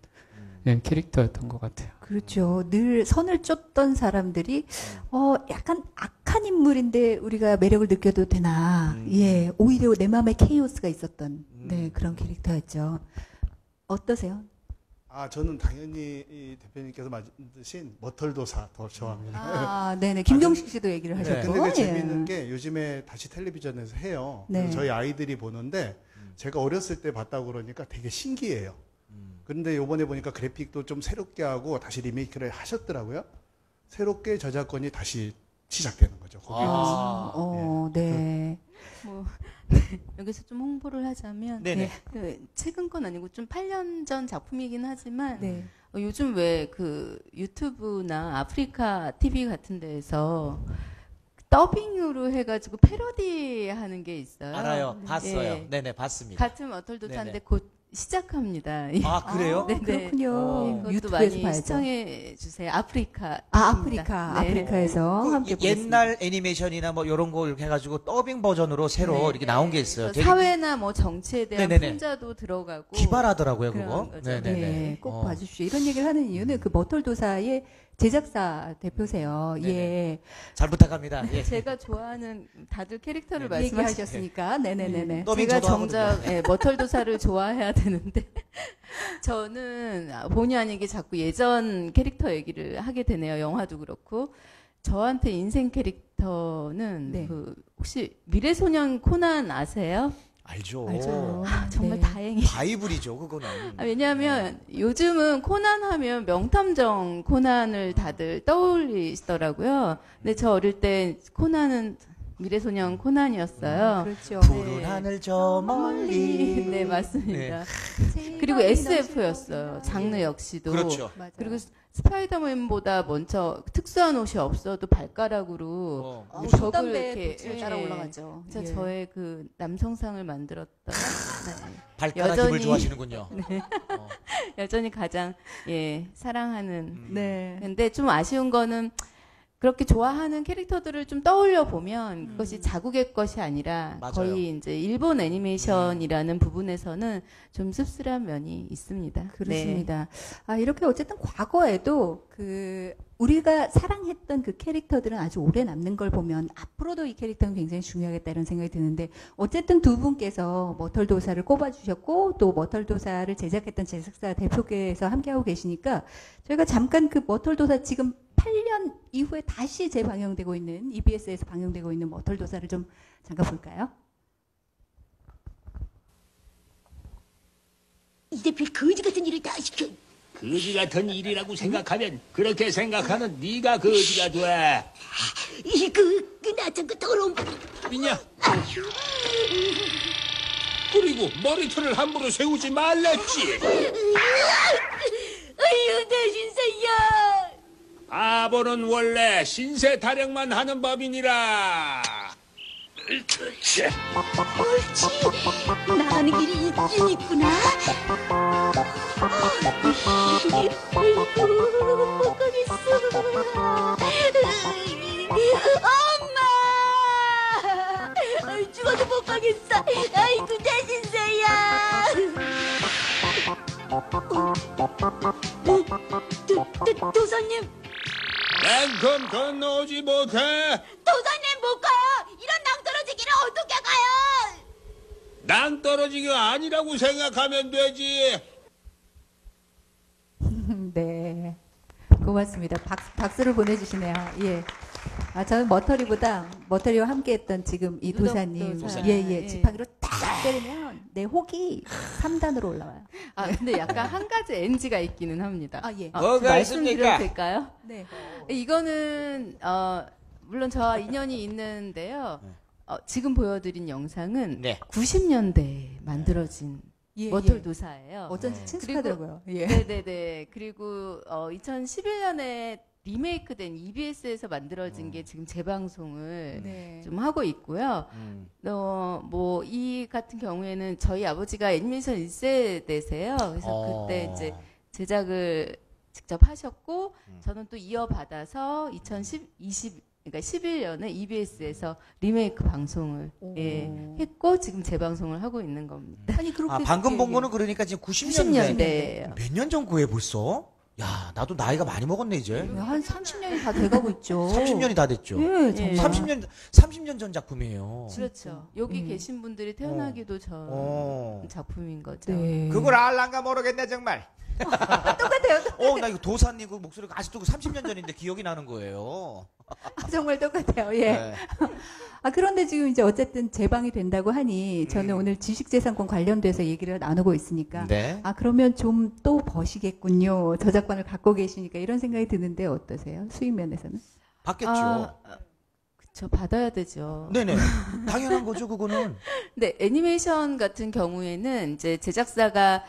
캐릭터였던 것 같아요. 그렇죠. 늘 선을 쫓던 사람들이 약간 악한 인물인데 우리가 매력을 느껴도 되나. 예, 오히려 내 마음에 케이오스가 있었던 네, 그런 캐릭터였죠. 어떠세요? 저는 당연히 이 대표님께서 만드신 머털도사 더 좋아합니다. 네네. 김경식 씨도 얘기를 하셨고. 근데 재밌는 게 요즘에 다시 텔레비전에서 해요. 네. 저희 아이들이 보는데 제가 어렸을 때 봤다고 그러니까 되게 신기해요. 그런데 요번에 보니까 그래픽도 좀 새롭게 하고 다시 리메이크를 하셨더라고요. 새롭게 저작권이 다시 시작되는 거죠. 네. 뭐 여기서 좀 홍보를 하자면 네네. 최근 건 아니고 좀 8년 전 작품이긴 하지만 네. 요즘 왜 그 유튜브나 아프리카 TV 같은 데에서 더빙으로 해가지고 패러디 하는 게 있어요. 알아요. 봤어요. 예. 네네, 봤습니다. 같은 머털도사인데 네네. 곧 시작합니다. 그래요? 네네. 그렇군요. 이것도 유튜브에서 많이 봐야죠. 시청해 주세요. 아프리카. 아프리카에서 함께 보겠습니다. 옛날 애니메이션이나 뭐 이런 거 이렇게 해가지고 더빙 버전으로 새로 이렇게 나온 게 있어요. 되게 사회나 뭐 정치에 대한 네네네. 풍자도 들어가고 기발하더라고요, 그런 그거. 거죠. 네네네. 네, 꼭 봐주십시오. 이런 얘기를 하는 이유는 그 머털도사의 제작사 대표세요. 네네. 예. 잘 부탁합니다. 예. 제가 좋아하는 다들 캐릭터를 네, 얘기하셨으니까. 네네네네. 더빙 제가 저도 정작 머털도사를 좋아해야 되는데 저는 본의 아니게 자꾸 예전 캐릭터 얘기를 하게 되네요. 영화도 그렇고 저한테 인생 캐릭터는 네. 그 혹시 미래소년 코난 아세요? 알죠. 정말 네. 다행히 바이블이죠, 그거는. 왜냐하면 요즘은 코난 하면 명탐정 코난을 다들 떠올리시더라고요. 근데 저 어릴 때 코난은 미래소년 코난이었어요. 그렇죠. 푸른 하늘 저 멀리. 네, 맞습니다. 그리고 SF였어요. 장르 역시도. 그렇죠. 맞아요. 그리고 스파이더맨보다 먼저 특수한 옷이 없어도 발가락으로 벽을 이렇게 따라 올라가죠. 진짜 예. 저의 그 남성상을 만들었던 발가락 힘을 여전히- 좋아하시는군요. 여전히 가장 사랑하는. 네. 근데 좀 아쉬운 거는 그렇게 좋아하는 캐릭터들을 좀 떠올려 보면 그것이 자국의 것이 아니라 맞아요. 거의 이제 일본 애니메이션이라는 부분에서는 좀 씁쓸한 면이 있습니다. 그렇습니다. 이렇게 어쨌든 과거에도 우리가 사랑했던 그 캐릭터들은 아주 오래 남는 걸 보면 앞으로도 이 캐릭터는 굉장히 중요하겠다 이런 생각이 드는데 어쨌든 두 분께서 머털도사를 꼽아주셨고 또 머털도사를 제작했던 제작사 대표께서 함께하고 계시니까 저희가 잠깐 그 머털도사 지금 8년 이후에 다시 재방영되고 있는 EBS에서 방영되고 있는 머털도사를 좀 잠깐 볼까요? 이 대표 거지 같은 일을 다 시켜. 거지 같은 일이라고 생각하면 그렇게 생각하는 네가 거지가 돼. 나 저거 더러운. 있냐? 그리고 머리털을 함부로 세우지 말랬지. 아유, 내 신세야. 바보는 원래 신세 타령만 하는 법이니라. 옳지. 나가는 길이 있긴 있구나. 못 가겠어. 엄마! 죽어도 못 가겠어. 아이고, 내 신세야. 도사님. 냉큼 건너오지 못해. 도사님 못 가요. 이런 낭떠러지기를 어떻게 가요? 낭떠러지기가 아니라고 생각하면 되지. 네. 고맙습니다. 박수를 보내주시네요. 예. 아, 저는 머터리와 함께했던 지금 이 도사님. 예. 지팡이로 딱 때리면 내 혹이 3단으로 올라와요. 아, 근데 약간 한 가지 NG가 있기는 합니다. 아, 예. 뭐가 말씀드려도 있습니까? 될까요? 네. 이거는, 물론 저와 인연이 있는데요. 지금 보여드린 영상은 네. 90년대에 만들어진 예, 머털도사예요. 어쩐지 친숙하더라고요. 예. 네네네. 그리고 2011년에 리메이크된 EBS에서 만들어진 게 지금 재방송을 네. 좀 하고 있고요. 뭐 이 같은 경우에는 저희 아버지가 애니메이션 1세대세요. 그래서 그때 이제 제작을 직접 하셨고 저는 또 이어받아서 그러니까 11년에 EBS에서 리메이크 방송을 했고 지금 재방송을 하고 있는 겁니다. 아니 그렇게 방금 본 거는 그러니까 지금 90년대. 90년대예요. 몇 년 전 거에 벌써? 야, 나도 나이가 많이 먹었네 이제. 한 30년이 다 돼가고 있죠. 30년이 다 됐죠. 예, 정말. 30년 전 작품이에요. 그렇죠. 여기 계신 분들이 태어나기도 전 작품인 거죠. 네. 그걸 알란가 모르겠네 정말. 똑같아요. 나 이거 도사님 그 목소리가 아직도 30년 전인데 기억이 나는 거예요. 정말 똑같아요. 예. 네. 아, 그런데 지금 이제 어쨌든 재방이 된다고 하니 저는 오늘 지식재산권 관련돼서 얘기를 나누고 있으니까 네. 아, 그러면 좀 또 버시겠군요. 저작권을 갖고 계시니까 이런 생각이 드는데 어떠세요? 수익 면에서는? 받겠죠. 그쵸. 받아야 되죠. 네네. 당연한 거죠, 그거는. 네, 애니메이션 같은 경우에는 이제 제작사가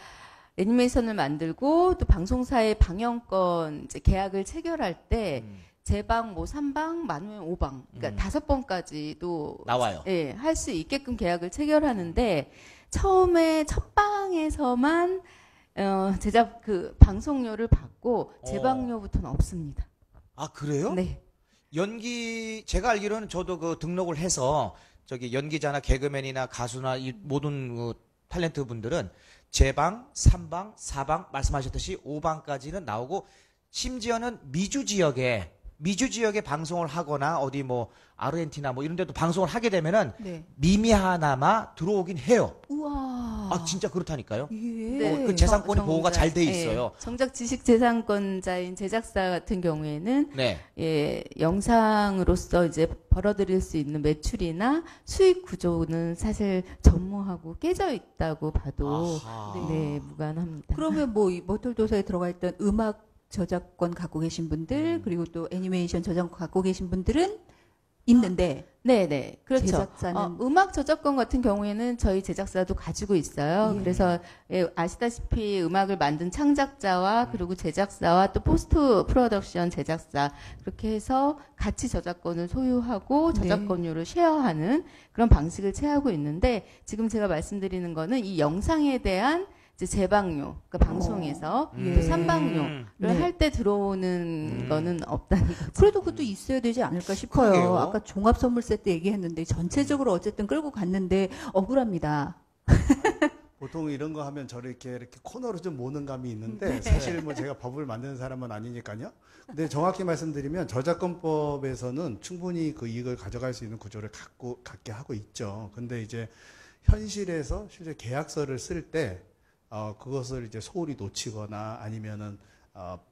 애니메이션을 만들고 또 방송사의 방영권 이제 계약을 체결할 때 재방 뭐 3방 많으면 5방 그러니까 5번까지도 나와요. 예, 할 수 있게끔 계약을 체결하는데 처음에 첫 방에서만 제작 그 방송료를 받고 재방료부터는 없습니다. 아, 그래요? 네. 제가 알기로는 저도 그 등록을 해서 저기 연기자나 개그맨이나 가수나 이 모든 그 탤런트 분들은 재방, 3방, 4방 말씀하셨듯이 5방까지는 나오고 심지어는 미주 지역에 방송을 하거나 어디 뭐 아르헨티나 뭐 이런 데도 방송을 하게 되면은 미미하나마 들어오긴 해요. 우와. 아, 진짜 그렇다니까요. 예. 그 재산권이 보호가 잘 돼 있어요. 정작 지식재산권자인 제작사 같은 경우에는 네. 예, 영상으로서 이제 벌어들일 수 있는 매출이나 수익 구조는 사실 전무하고 깨져 있다고 봐도 네, 무관합니다. 그러면 뭐 이 머털도사에 들어가 있던 음악 저작권 갖고 계신 분들 그리고 또 애니메이션 저작권 갖고 계신 분들은 있는데 네네 그렇죠. 제작사는 음악 저작권 같은 경우에는 저희 제작사도 가지고 있어요. 예. 그래서 예, 아시다시피 음악을 만든 창작자와 그리고 제작사와 또 포스트 프로덕션 제작사 그렇게 해서 같이 저작권을 소유하고 저작권료를 쉐어하는 그런 방식을 취하고 있는데 지금 제가 말씀드리는 거는 이 영상에 대한 이제 재방료, 그러니까 방송에서 또 3방료를 할 때 들어오는 거는 없다는 거죠. 그래도 그것도 있어야 되지 않을까 싶어요. 그러게요. 아까 종합선물 세트 얘기했는데 전체적으로 어쨌든 끌고 갔는데 억울합니다. 보통 이런 거 하면 저를 이렇게 코너로 좀 모는 감이 있는데 사실 뭐 제가 법을 만드는 사람은 아니니까요. 근데 정확히 말씀드리면 저작권법에서는 충분히 그 이익을 가져갈 수 있는 구조를 갖게 하고 있죠. 근데 이제 현실에서 실제 계약서를 쓸 때 그것을 이제 소홀히 놓치거나 아니면은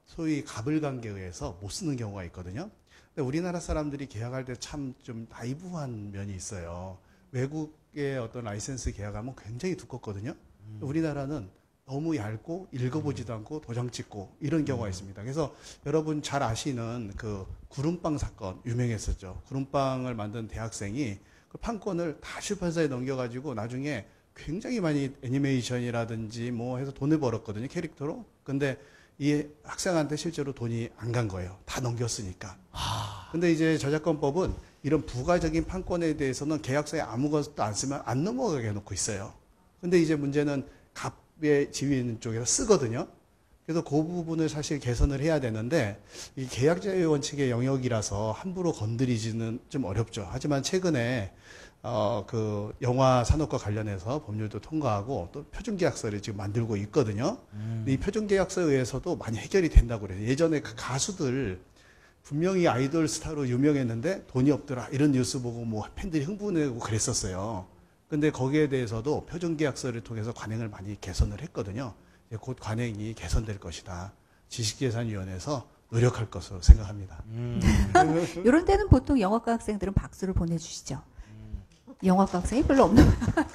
소위 가불관계에 의해서 못 쓰는 경우가 있거든요. 근데 우리나라 사람들이 계약할 때 참 좀 나이브한 면이 있어요. 외국의 어떤 라이센스 계약하면 굉장히 두껍거든요. 우리나라는 너무 얇고 읽어보지도 않고 도장 찍고 이런 경우가 있습니다. 그래서 여러분 잘 아시는 그 구름빵 사건 유명했었죠. 구름빵을 만든 대학생이 그 판권을 다 출판사에 넘겨가지고 나중에 굉장히 많이 애니메이션이라든지 뭐 해서 돈을 벌었거든요. 캐릭터로. 근데 이 학생한테 실제로 돈이 안 간 거예요. 다 넘겼으니까. 근데 이제 저작권법은 이런 부가적인 판권에 대해서는 계약서에 아무것도 안 쓰면 안 넘어가게 해놓고 있어요. 근데 이제 문제는 갑의 지위 있는 쪽에서 쓰거든요. 그래서 그 부분을 사실 개선을 해야 되는데 이 계약자의 원칙의 영역이라서 함부로 건드리지는 좀 어렵죠. 하지만 최근에 그 영화 산업과 관련해서 법률도 통과하고 또 표준계약서를 지금 만들고 있거든요. 근데 이 표준계약서에 의해서도 많이 해결이 된다고 그래요. 예전에 그 가수들 분명히 아이돌 스타로 유명했는데 돈이 없더라 이런 뉴스 보고 뭐 팬들이 흥분하고 그랬었어요. 근데 거기에 대해서도 표준계약서를 통해서 관행을 많이 개선을 했거든요. 곧 관행이 개선될 것이다. 지식재산위원회에서 노력할 것으로 생각합니다. 이런 때는 보통 영화과 학생들은 박수를 보내주시죠. 영화과 학생이 별로 없나 봐요.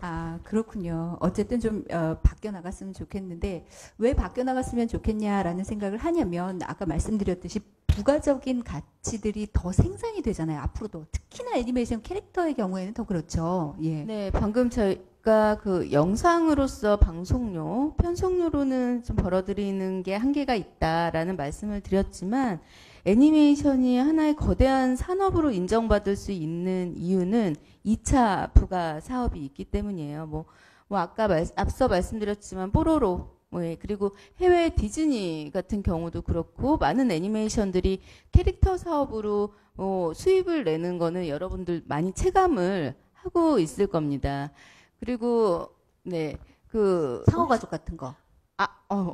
아, 그렇군요. 어쨌든 좀 바뀌어 나갔으면 좋겠는데 왜 바뀌어 나갔으면 좋겠냐라는 생각을 하냐면 아까 말씀드렸듯이 부가적인 가치들이 더 생산이 되잖아요. 앞으로도 특히나 애니메이션 캐릭터의 경우에는 더 그렇죠. 예. 네, 방금 저희가 그 영상으로서 방송료, 편성료로는 좀 벌어들이는 게 한계가 있다라는 말씀을 드렸지만 애니메이션이 하나의 거대한 산업으로 인정받을 수 있는 이유는 2차 부가 사업이 있기 때문이에요. 뭐 아까 앞서 말씀드렸지만 뽀로로, 그리고 해외 디즈니 같은 경우도 그렇고 많은 애니메이션들이 캐릭터 사업으로 수입을 내는 거는 여러분들 많이 체감을 하고 있을 겁니다. 그리고 네, 그 상어가족 같은 거.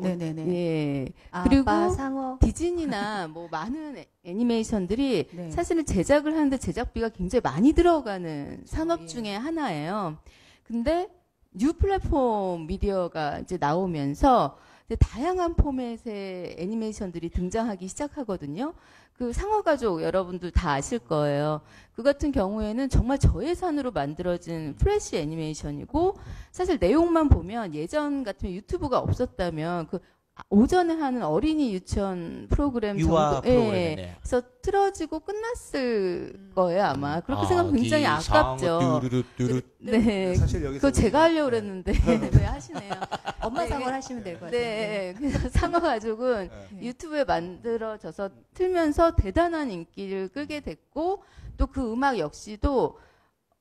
네네네. 예. 아빠, 그리고 상어. 디즈니나 뭐 많은 애니메이션들이 네. 사실은 제작을 하는데 제작비가 굉장히 많이 들어가는 산업 예. 중에 하나예요. 근데 뉴 플랫폼 미디어가 이제 나오면서 이제 다양한 포맷의 애니메이션들이 등장하기 시작하거든요. 그 상어가족 여러분들 다 아실 거예요. 그 같은 경우에는 정말 저예산으로 만들어진 플래시 애니메이션이고 사실 내용만 보면 예전 같으면 유튜브가 없었다면 그 오전에 하는 어린이 유치원 프로그램 유아 정도, 프로그램이네. 그래서 틀어지고 끝났을 거예요 아마. 그렇게 생각하면 굉장히 아깝죠. 네, 사실 여기서 그거 제가 하려고 그랬는데 왜 하시네요. 엄마 네, 상어를 하시면 될 것 같아요. 네, 그래서 상어 가족은 유튜브에 만들어져서 틀면서 대단한 인기를 끌게 됐고 또 그 음악 역시도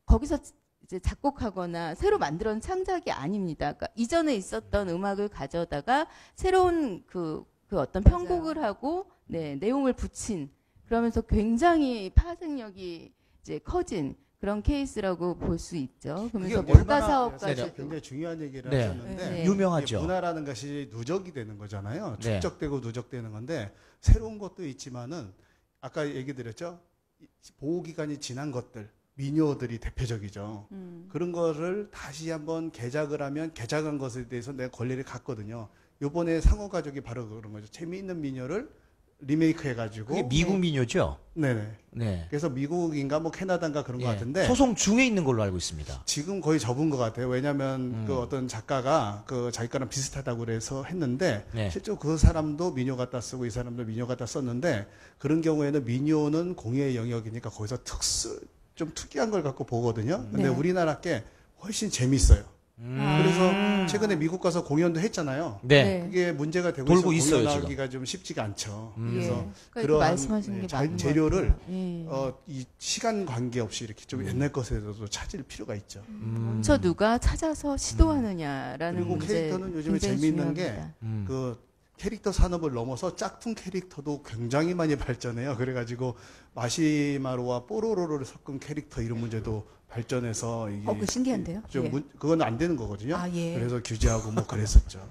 거기서 이제 작곡하거나 새로 만들어낸 창작이 아닙니다. 그러니까 이전에 있었던 음악을 가져다가 새로운 그 어떤 편곡을 하고 내용을 붙인 그러면서 굉장히 파생력이 이제 커진 그런 케이스라고 볼 수 있죠. 그러면서 국가 사업까지 굉장히 중요한 얘기를 네. 하셨는데 네. 유명하죠. 문화라는 것이 누적이 되는 거잖아요. 네. 축적되고 누적되는 건데 새로운 것도 있지만은 아까 얘기 드렸죠. 보호기간이 지난 것들 민요들이 대표적이죠. 그런 거를 다시 한번 개작을 하면 개작한 것에 대해서 내가 권리를 갖거든요. 요번에 상어가족이 바로 그런 거죠. 재미있는 민요를 리메이크 해가지고. 그게 미국 민요죠? 네네. 네. 그래서 미국인가 뭐 캐나다인가 그런 것 같은데. 소송 중에 있는 걸로 알고 있습니다. 지금 거의 접은 것 같아요. 왜냐하면 그 어떤 작가가 그 자기 거랑 비슷하다고 그래서 했는데 네. 실제로 그 사람도 민요 갖다 쓰고 이 사람도 민요 갖다 썼는데 그런 경우에는 민요는 공예의 영역이니까 거기서 좀 특이한 걸 갖고 보거든요. 근데 네. 우리나라 게 훨씬 재밌어요. 그래서 최근에 미국 가서 공연도 했잖아요. 네. 그게 문제가 되고 돌고 있어서 있어요, 공연하기가 좀 쉽지가 않죠. 예. 그래서 그러니까 그러한 말씀하시는 게 맞는 것 재료를 같아요. 예. 이 시간 관계 없이 이렇게 좀 옛날 것에서도 찾을 필요가 있죠. 저 누가 찾아서 시도하느냐라는 그리고 문제 캐릭터는 요즘에 굉장히 재미있는 중요합니다. 게 그 캐릭터 산업을 넘어서 짝퉁 캐릭터도 굉장히 많이 발전해요. 그래가지고 마시마로와 뽀로로를 섞은 캐릭터 이런 문제도 발전해서 이게 그거 신기한데요? 좀 예. 그건 안 되는 거거든요. 아, 예. 그래서 규제하고 뭐 그랬었죠.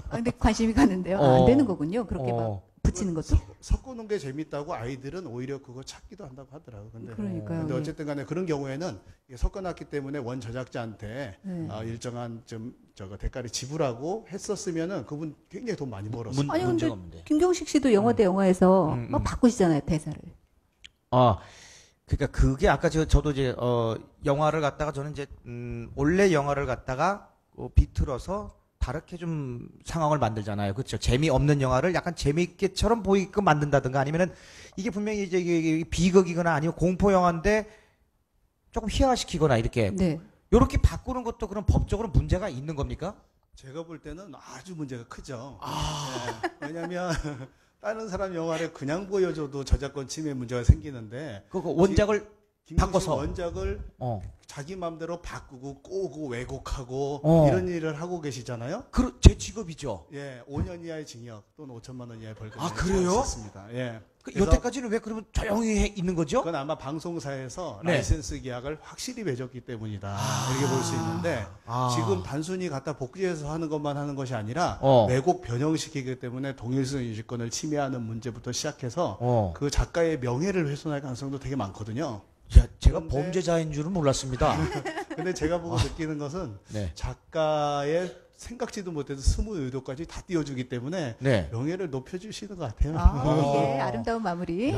근데 관심이 가는데요. 안 되는 거군요. 그렇게 막 붙이는 것도? 섞어놓은 게 재밌다고 아이들은 오히려 그거 찾기도 한다고 하더라고요. 그러니까요. 근데 예. 어쨌든 간에 그런 경우에는 이게 섞어놨기 때문에 원 제작자한테 네. 일정한 좀 대가를 지불하고 했었으면은 그분 굉장히 돈 많이 벌었어요. 아니 근데 문제가 없는데. 김경식 씨도 영화 대 영화에서 막 바꾸시잖아요 대사를. 그러니까 그게 아까 저도 이제 영화를 갖다가 저는 이제 원래 영화를 갖다가 비틀어서 다르게 좀 상황을 만들잖아요. 그렇죠. 재미없는 영화를 약간 재미있게처럼 보이게끔 만든다든가 아니면은 이게 분명히 이제 이게 비극이거나 아니면 공포 영화인데 조금 희화시키거나 이렇게 네. 요렇게 바꾸는 것도 그럼 법적으로 문제가 있는 겁니까? 제가 볼 때는 아주 문제가 크죠. 네. 왜냐하면 다른 사람 영화를 그냥 보여줘도 저작권 침해 문제가 생기는데 그 원작을 바꿔서 원작을 자기 마음대로 바꾸고 꼬고 왜곡하고 이런 일을 하고 계시잖아요. 제 직업이죠. 예, 5년 이하의 징역 또는 5천만 원 이하의 벌금. 그래요? 습니다. 예. 여태까지는 왜 그러면 조용히 있는 거죠? 그건 아마 방송사에서 네. 라이센스 계약을 확실히 맺었기 때문이다. 이렇게 볼 수 있는데 지금 단순히 갖다 복제해서 하는 것만 하는 것이 아니라 왜곡 변형시키기 때문에 동일성 유지권을 침해하는 문제부터 시작해서 그 작가의 명예를 훼손할 가능성도 되게 많거든요. 제가 범죄자인 줄은 몰랐습니다. 근데 제가 보고 느끼는 것은 작가의 생각지도 못해서 스무 의도까지 다 띄워주기 때문에 명예를 높여주시는 것 같아요. 예, 아름다운 마무리.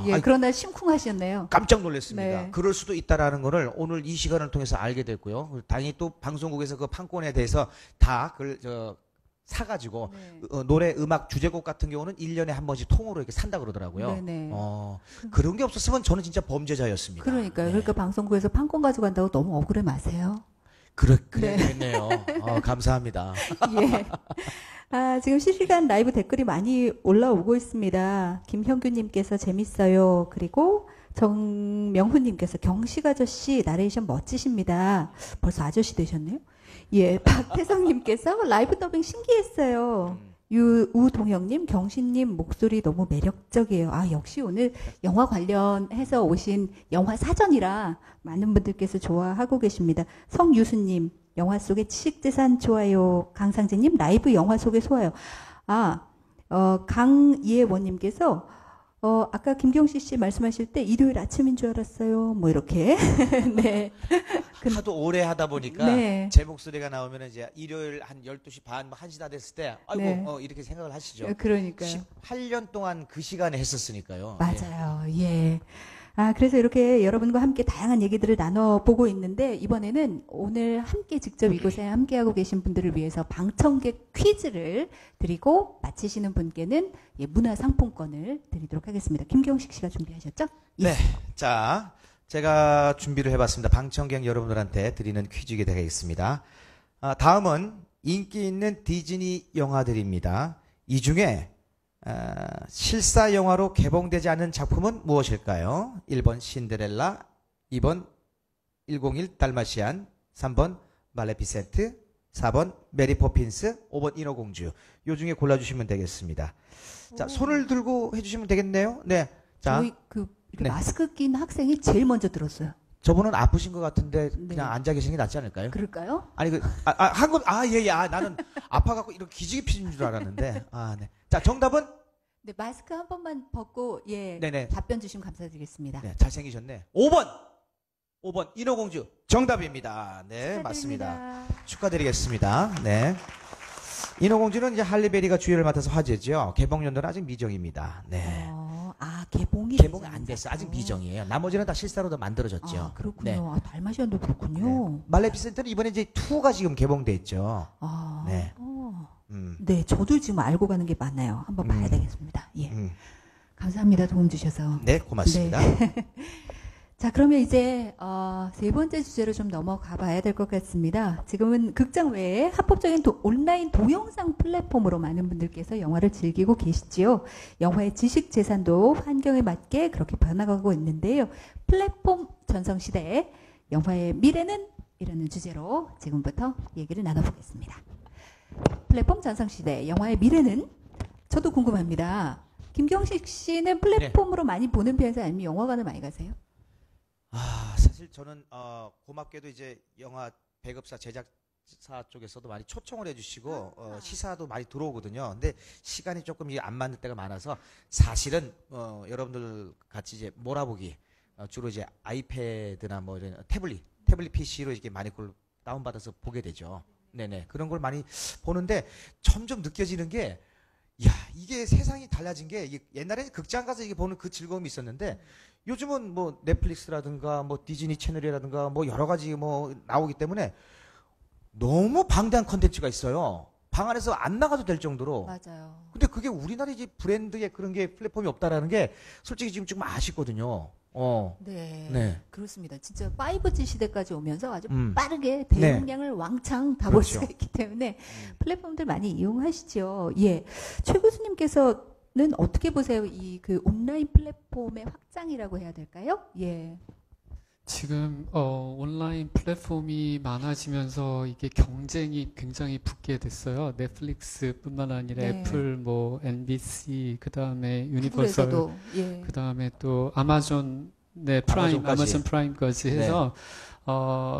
예, 그러나 심쿵하셨네요. 깜짝 놀랐습니다. 네. 그럴 수도 있다라는 거를 오늘 이 시간을 통해서 알게 됐고요. 다행히 또 방송국에서 그 판권에 대해서 다 그걸 사가지고 노래 음악 주제곡 같은 경우는 1년에 한 번씩 통으로 이렇게 산다 그러더라고요. 네네. 그런 게 없었으면 저는 진짜 범죄자였습니다. 그러니까요. 그러니까 방송국에서 판권 가져간다고 너무 억울해 마세요. 그랬네요. 감사합니다. 예. 지금 실시간 라이브 댓글이 많이 올라오고 있습니다. 김형규님께서 재밌어요. 그리고 정명훈님께서 경식 아저씨 나레이션 멋지십니다. 벌써 아저씨 되셨네요. 예, 박태성님께서 라이브 더빙 신기했어요. 우동영님, 경신님 목소리 너무 매력적이에요. 역시 오늘 영화 관련해서 오신 영화 사전이라 많은 분들께서 좋아하고 계십니다. 성유수님, 영화 속의 지식재산 좋아요. 강상진님, 라이브 영화 속의 소화요. 강예원님께서 아까 김경식 씨 말씀하실 때 일요일 아침인 줄 알았어요. 뭐 이렇게. 네. 하도 오래 하다 보니까 제 목소리가 나오면 이제 일요일 한 12시 반, 1시 다 됐을 때 아이고 이렇게 생각을 하시죠. 그러니까요. 18년 동안 그 시간에 했었으니까요. 맞아요. 예. 그래서 이렇게 여러분과 함께 다양한 얘기들을 나눠보고 있는데 이번에는 오늘 함께 직접 이곳에 함께하고 계신 분들을 위해서 방청객 퀴즈를 드리고 마치시는 분께는 문화상품권을 드리도록 하겠습니다. 김경식 씨가 준비하셨죠? 네. 자, 제가 준비를 해봤습니다. 방청객 여러분들한테 드리는 퀴즈가 되겠습니다. 다음은 인기 있는 디즈니 영화들입니다. 이 중에 실사 영화로 개봉되지 않은 작품은 무엇일까요? 1번 신데렐라, 2번 101 달마시안, 3번 말레피센트, 4번 메리 포핀스, 5번 인어공주. 요 중에 골라주시면 되겠습니다. 자, 손을 들고 해주시면 되겠네요. 네. 자, 저희 마스크 낀 학생이 제일 먼저 들었어요. 저분은 아프신 것 같은데 그냥 앉아 계시는 게 낫지 않을까요? 그럴까요? 아니 나는 아파갖고 이렇게 기지개 피는 줄 알았는데. 네. 자, 정답은? 네, 마스크 한 번만 벗고 네네. 답변 주시면 감사드리겠습니다. 네, 잘생기셨네. 5번 인어공주 정답입니다. 네, 맞습니다. 축하드리겠습니다. 네. 인어공주는 이제 할리베리가 주연을 맡아서 화제죠. 개봉 연도는 아직 미정입니다. 네. 개봉이 안 됐어요. 아직 미정이에요. 나머지는 다 실사로 그렇군요. 만들어졌죠. 네. 달마시안도 그렇군요. 네. 말레피센트는 이번에 이제 2가 지금 개봉돼 있죠. 네. 네, 저도 지금 알고 가는 게 많아요. 한번 봐야 되겠습니다. 예. 감사합니다. 도움 주셔서. 네, 고맙습니다. 네. 자, 그러면 이제 세 번째 주제로 좀 넘어가 봐야 될 것 같습니다. 지금은 극장 외에 합법적인 온라인 동영상 플랫폼으로 많은 분들께서 영화를 즐기고 계시지요. 영화의 지식 재산도 환경에 맞게 그렇게 변화가고 있는데요. 플랫폼 전성시대에 영화의 미래는? 이라는 주제로 지금부터 얘기를 나눠보겠습니다. 플랫폼 전성시대 영화의 미래는? 저도 궁금합니다. 김경식 씨는 플랫폼으로 많이 보는 편이세요? 아니면 영화관을 많이 가세요? 사실 저는 고맙게도 이제 영화 배급사 제작 방송사 쪽에서도 많이 초청을 해주시고 시사도 많이 들어오거든요. 근데 시간이 조금 안 맞는 때가 많아서 사실은 여러분들 같이 이제 몰아보기 주로 이제 아이패드나 뭐 이런 태블릿 PC로 이렇게 많이 그걸 다운받아서 보게 되죠. 네네. 그런 걸 많이 보는데 점점 느껴지는 게, 야, 이게 세상이 달라진 게, 이게 옛날에는 극장 가서 이게 보는 그 즐거움이 있었는데, 요즘은 뭐 넷플릭스라든가 뭐 디즈니 채널이라든가 뭐 여러 가지 뭐 나오기 때문에 너무 방대한 컨텐츠가 있어요. 방 안에서 안 나가도 될 정도로. 맞아요. 근데 그게 우리나라 이제 브랜드의 그런 게 플랫폼이 없다라는 게 솔직히 지금 좀 아쉽거든요. 네. 네. 그렇습니다. 진짜 5G 시대까지 오면서 아주 빠르게 네. 대용량을 왕창 다 볼 그렇죠. 수가 있기 때문에 플랫폼들 많이 이용하시죠. 예. 최 교수님께서는 어떻게 보세요? 이 그 온라인 플랫폼의 확장이라고 해야 될까요? 예. 지금 온라인 플랫폼이 많아지면서 이게 경쟁이 굉장히 붙게 됐어요. 넷플릭스뿐만 아니라 네. 애플, 뭐 NBC, 그다음에 유니버설, 구글에서도, 예. 그다음에 또 아마존, 아마존 프라임까지 해서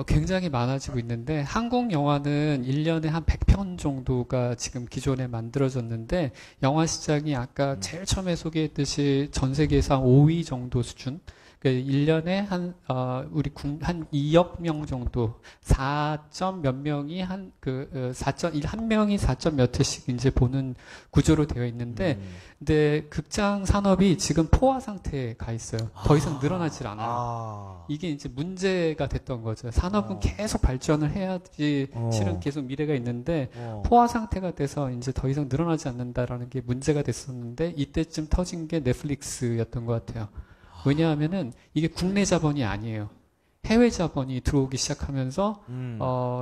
굉장히 많아지고 있는데, 한국 영화는 1년에 한 100편 정도가 지금 기존에 만들어졌는데, 영화 시장이 아까 제일 처음에 소개했듯이 전 세계에서 한 5위 정도 수준. 1년에 한 2억 명 정도, 4점 몇 명이 한 명이 4점 몇 회씩 이제 보는 구조로 되어 있는데, 근데 극장 산업이 지금 포화 상태에 가 있어요. 더 이상 늘어나질 않아요. 이게 이제 문제가 됐던 거죠. 산업은 계속 발전을 해야지 실은 계속 미래가 있는데, 포화 상태가 돼서 이제 더 이상 늘어나지 않는다라는 게 문제가 됐었는데, 이때쯤 터진 게 넷플릭스였던 것 같아요. 왜냐하면은 이게 국내 자본이 아니에요. 해외 자본이 들어오기 시작하면서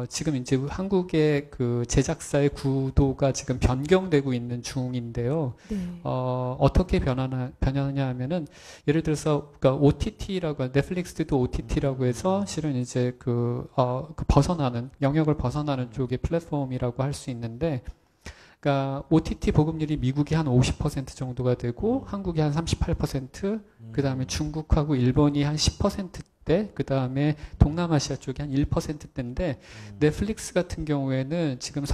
지금 이제 한국의 그 제작사의 구도가 지금 변경되고 있는 중인데요. 네. 어떻게 변하냐 하면은, 예를 들어서 그러니까 OTT라고, 넷플릭스도 OTT라고 해서 실은 이제 벗어나는, 영역을 벗어나는 쪽의 플랫폼이라고 할 수 있는데, 그러니까 OTT 보급률이 미국이 한 50% 정도가 되고 한국이 한 38%, 그다음에 중국하고 일본이 한 10%대, 그다음에 동남아시아 쪽이 한 1%대인데, 넷플릭스 같은 경우에는 지금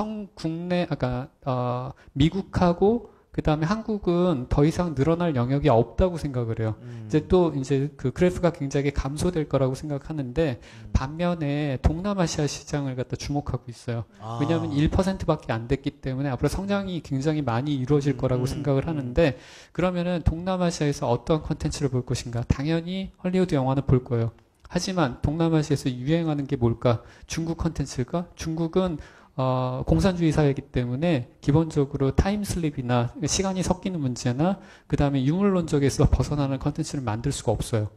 미국하고 그다음에 한국은 더 이상 늘어날 영역이 없다고 생각을 해요. 이제 그 그래프가 굉장히 감소될 거라고 생각하는데, 반면에 동남아시아 시장을 갖다 주목하고 있어요. 왜냐하면 1%밖에 안 됐기 때문에 앞으로 성장이 굉장히 많이 이루어질 거라고 생각을 하는데, 그러면은 동남아시아에서 어떤 콘텐츠를 볼 것인가? 당연히 헐리우드 영화는 볼 거예요. 하지만 동남아시아에서 유행하는 게 뭘까? 중국 콘텐츠일까? 중국은 공산주의 사회이기 때문에 기본적으로 타임슬립이나 시간이 섞이는 문제나 그다음에 유물론적에서 벗어나는 컨텐츠를 만들 수가 없어요.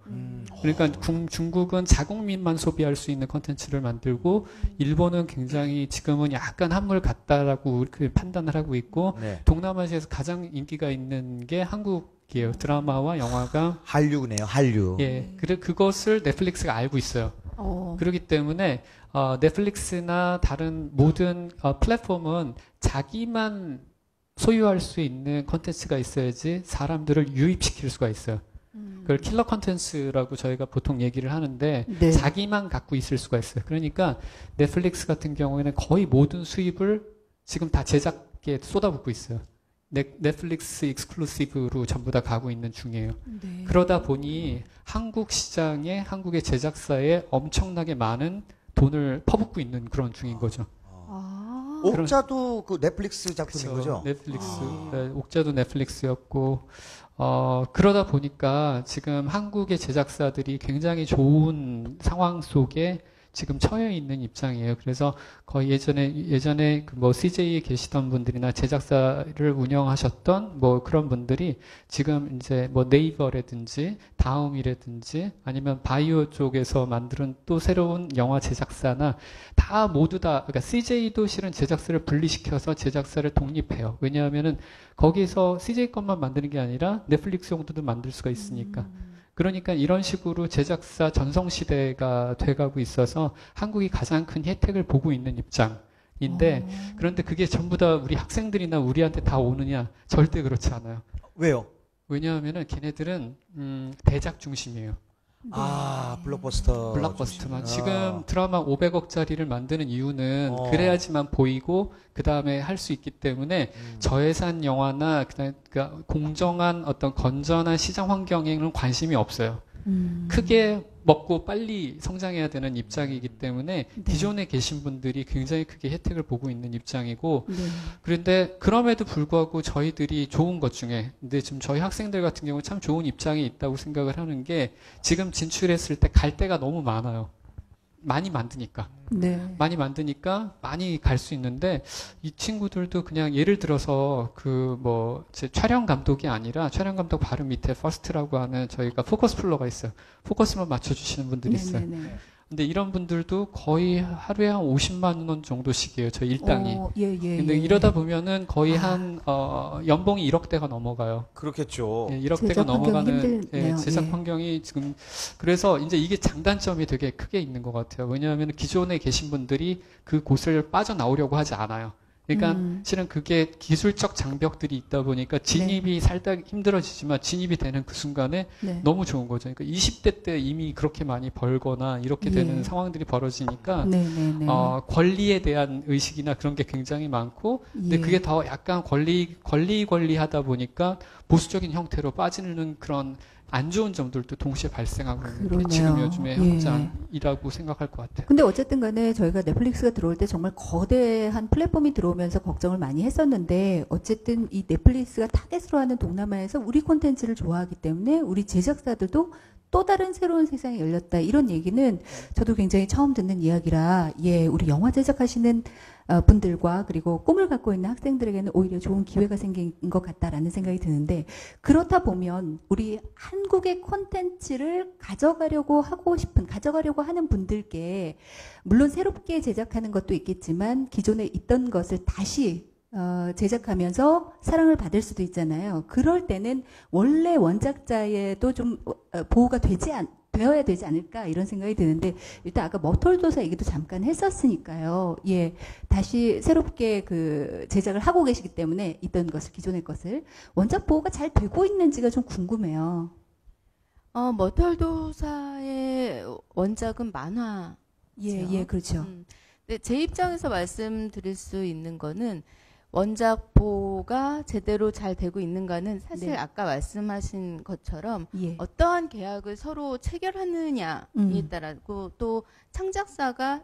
그러니까 중국은 자국민만 소비할 수 있는 컨텐츠를 만들고, 일본은 굉장히 지금은 약간 한물 같다라고 판단을 하고 있고, 네. 동남아시아에서 가장 인기가 있는 게 한국이에요. 드라마와 영화가. 한류네요, 한류. 예, 그것을 넷플릭스가 알고 있어요. 그렇기 때문에 넷플릭스나 다른 모든 플랫폼은 자기만 소유할 수 있는 콘텐츠가 있어야지 사람들을 유입시킬 수가 있어요. 그걸 킬러 콘텐츠라고 저희가 보통 얘기를 하는데, 네. 자기만 갖고 있을 수가 있어요. 그러니까 넷플릭스 같은 경우에는 거의 모든 수입을 지금 다 제작에 쏟아붓고 있어요. 넷플릭스 익스클루시브로 전부 다 가고 있는 중이에요. 네. 그러다 보니 한국 시장에, 한국의 제작사에 엄청나게 많은 돈을 퍼붓고 있는 그런 중인 거죠. 옥자도 그 넷플릭스 작품인 거죠? 넷플릭스. 네, 옥자도 넷플릭스였고, 그러다 보니까 지금 한국의 제작사들이 굉장히 좋은 상황 속에 지금 처해 있는 입장이에요. 그래서 거의 예전에 그 CJ에 계시던 분들이나 제작사를 운영하셨던 그런 분들이 지금 이제 네이버라든지 다음이라든지 아니면 바이오 쪽에서 만드는 또 새로운 영화 제작사나 그러니까 CJ도 실은 제작사를 분리시켜서 제작사를 독립해요. 왜냐하면은 거기서 CJ 것만 만드는 게 아니라 넷플릭스 용도도 만들 수가 있으니까. 그러니까 이런 식으로 제작사 전성시대가 돼가고 있어서 한국이 가장 큰 혜택을 보고 있는 입장인데, 그런데 그게 전부 다 우리 학생들이나 우리한테 다 오느냐? 절대 그렇지 않아요. 왜요? 왜냐하면은 걔네들은 대작 중심이에요. 아, 블록버스터. 블록버스터만. 중심. 지금 드라마 500억짜리를 만드는 이유는 그래야지만 보이고 그 다음에 할 수 있기 때문에 저예산 영화나 그다음에 공정한 어떤 건전한 시장 환경에는 관심이 없어요. 크게 먹고 빨리 성장해야 되는 입장이기 때문에 네. 기존에 계신 분들이 굉장히 크게 혜택을 보고 있는 입장이고 네. 그런데 그럼에도 불구하고 저희들이 좋은 것 중에 근데 지금 저희 학생들 같은 경우는 참 좋은 입장에 있다고 생각을 하는 게 지금 진출했을 때 갈 데가 너무 많아요. 많이 만드니까. 네. 많이 만드니까 많이 갈 수 있는데 이 친구들도 그냥 예를 들어서 제 촬영 감독이 아니라 촬영 감독 바로 밑에 퍼스트라고 하는 저희가 포커스 플로어가 있어요. 포커스만 맞춰주시는 분들이 있어요. 네네네. 근데 이런 분들도 거의 하루에 한 50만 원 정도씩이에요. 저 일당이. 근데 이러다 보면은 거의 한 연봉이 1억대가 넘어가요. 그렇겠죠. 예, 1억대가 제작 환경이 넘어가는 힘들네요. 제작 예. 환경이 지금 그래서 이제 이게 장단점이 되게 크게 있는 것 같아요. 왜냐하면 기존에 계신 분들이 그 곳을 빠져나오려고 하지 않아요. 그러니까 실은 그게 기술적 장벽들이 있다 보니까 진입이 살짝 힘들어지지만 진입이 되는 그 순간에 네. 너무 좋은 거죠. 그러니까 20대 때 이미 그렇게 많이 벌거나 이렇게 되는 예. 상황들이 벌어지니까 네네네. 권리에 대한 의식이나 그런 게 굉장히 많고 근데 예. 그게 더 약간 권리하다 보니까 보수적인 형태로 빠지는 그런 안 좋은 점들도 동시에 발생하고 있는 게 그러네요. 지금 요즘의 예. 현장이라고 생각할 것 같아요. 근데 어쨌든 간에 저희가 넷플릭스가 들어올 때 정말 거대한 플랫폼이 들어오면서 걱정을 많이 했었는데 어쨌든 이 넷플릭스가 타겟으로 하는 동남아에서 우리 콘텐츠를 좋아하기 때문에 우리 제작사들도 또 다른 새로운 세상이 열렸다. 이런 얘기는 저도 굉장히 처음 듣는 이야기라 우리 영화 제작하시는 분들과 그리고 꿈을 갖고 있는 학생들에게는 오히려 좋은 기회가 생긴 것 같다라는 생각이 드는데 그렇다 보면 우리 한국의 콘텐츠를 가져가려고 하는 분들께 물론 새롭게 제작하는 것도 있겠지만 기존에 있던 것을 다시 제작하면서 사랑을 받을 수도 있잖아요. 그럴 때는 원래 원작자에도 좀 보호가 되어야 되지 않을까 이런 생각이 드는데 일단 아까 머털도사 얘기도 잠깐 했었으니까요. 예, 다시 새롭게 그 제작을 하고 계시기 때문에 있던 것을 기존의 것을 원작 보호가 잘 되고 있는지가 좀 궁금해요. 머털도사의 원작은 만화. 예, 그렇죠. 근데 제 입장에서 말씀드릴 수 있는 거는 원작 보호가 제대로 잘 되고 있는가는 사실 네. 아까 말씀하신 것처럼 예. 어떠한 계약을 서로 체결하느냐에 따라고 또 창작자가